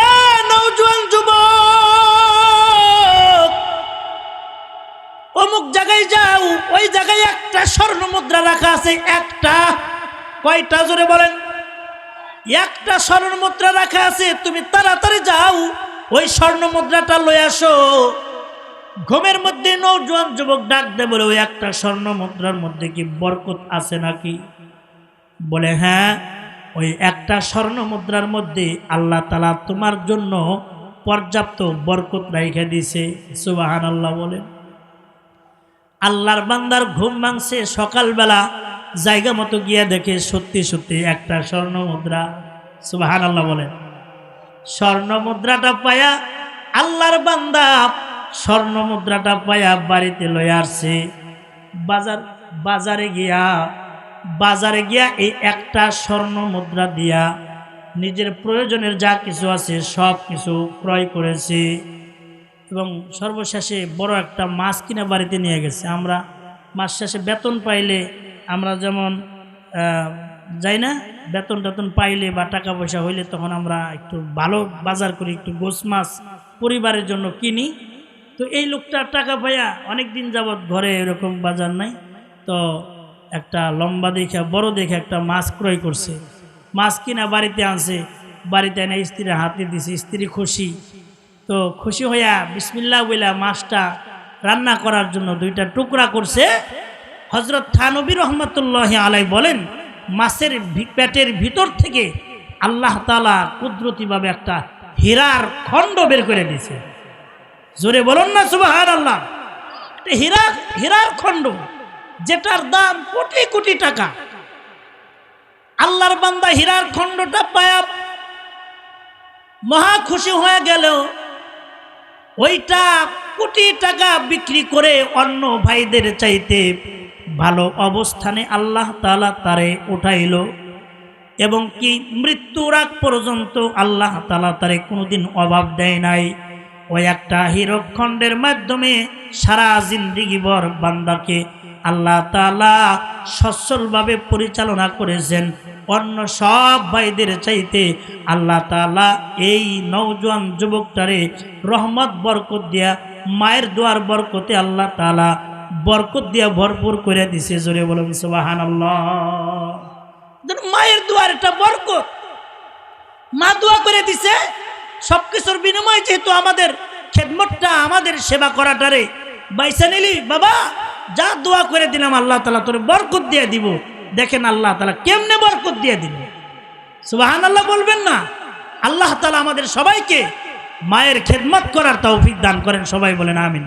নওজোয়ান যুবক অমুক জায়গায় যাও, ওই জায়গায় 1টা স্বর্ণ মুদ্রা রাখা আছে। একটা? কয়টা? জোরে বলেন। 1টা স্বর্ণ মুদ্রা রাখা আছে, তুমি তাড়াতাড়ি যাও, ওই স্বর্ণ মুদ্রাটা লয়ে আসো। ঘুমের মধ্যে নওজোয়ান যুবক ডাক দেয় বলে, ওই 1টা স্বর্ণ মুদ্রার মধ্যে কি বরকত আছে নাকি? বলে হ্যাঁ, ওই 1টা স্বর্ণ মুদ্রার মধ্যে আল্লাহ তাআলা তোমার জন্য পর্যাপ্ত বরকত রাইখা দিয়েছে। সুবহানাল্লাহ বলেন। আল্লাহর বান্দার ঘুম ভাঙছে, সকালবেলা জায়গা মতো গিয়া দেখে সত্যি সত্যি 1টা স্বর্ণ মুদ্রা। সুবহানাল্লাহ বলেন। স্বর্ণ মুদ্রাটা পায়া আল্লাহর বান্দা স্বর্ণ মুদ্রাটা পায়া বাড়িতে লয়ে আসছে। বাজারে গিয়া এই 1টা স্বর্ণ মুদ্রা দিয়া নিজের প্রয়োজনের যা কিছু আছে সব কিছু ক্রয় করেছে এবং সর্বশেষে বড় একটা মাছ কিনে বাড়িতে নিয়ে গেছে। আমরা মাস শেষে বেতন পাইলে আমরা যেমন যাই না, বেতন টেতন পাইলে বা টাকা পয়সা হইলে তখন আমরা একটু ভালো বাজার করি, একটু গোছ মাছ পরিবারের জন্য কিনি। তো এই লোকটা টাকা পাইয়া অনেক দিন যাবৎ ঘরে এরকম বাজার নাই, তো একটা লম্বা দেখে বড় দেখে একটা মাছ ক্রয় করছে। মাছ কিনা বাড়িতে আনছে, বাড়িতে এনে স্ত্রীর হাতে দিছে। স্ত্রী খুশি, তো খুশি হইয়া বিসমিল্লাহ বইলা মাছটা রান্না করার জন্য 2টা টুকরা করছে। হযরত থানবী রহমতুল্লাহি আলাইহি বলেন, মাছের পেটের ভিতর থেকে আল্লাহ তাআলা কুদরতিভাবে একটা হীরার খণ্ড বের করে দিয়েছে। জোরে বলুন না সুবহানাল্লাহ। একটা হীরার খণ্ড, যেটার দাম কোটি কোটি টাকা। আল্লাহর বান্দা হীরার খণ্ডটা পায়া মহা খুশি হয়ে গেল। ওইটা কোটি টাকা বিক্রি করে অন্য ভাইদের চাইতে ভালো অবস্থানে আল্লাহ তাআলা তারে উঠাইল এবং কি মৃত্যুর আগ পর্যন্ত আল্লাহ তাআলা তারে কোনোদিন অভাব দেয় নাই। ওই একটা হীরকখণ্ডের মাধ্যমে সারা জিন্দেগিভর বান্দাকে আল্লাহ তাআলা সচ্ছলভাবে পরিচালনা করেছেন। অন্য সব ভাইদের চাইতে আল্লাহ তাআলা এই নওজোয়ান যুবকটারে রহমত বরকত দিয়া, মায়ের দোয়ার বরকতে আল্লাহ তাআলা বরকত দিয়া ভরপুর করে দিছে। জোরে বলুন সুবহানাল্লাহ। মায়ের দোয়ার এটা বরকত। মা দোয়া করে দিছে, সবকিছুর বিনিময়ে যেহেতু আমাদের খেদমতটা, আমাদের সেবা করাটারে বাইসা নিলি, বাবা যা দোয়া করে দিলাম আল্লাহ তাআলা তোরে বরকত দিয়ে দিব। দেখেন আল্লাহ তাআলা কেমনে বরকত দিয়ে দিল। সুবহানাল্লাহ বলবেন না? আল্লাহ তাআলা আমাদের সবাইকে মায়ের খেদমত করার তৌফিক দান করেন, সবাই বলেন আমিন।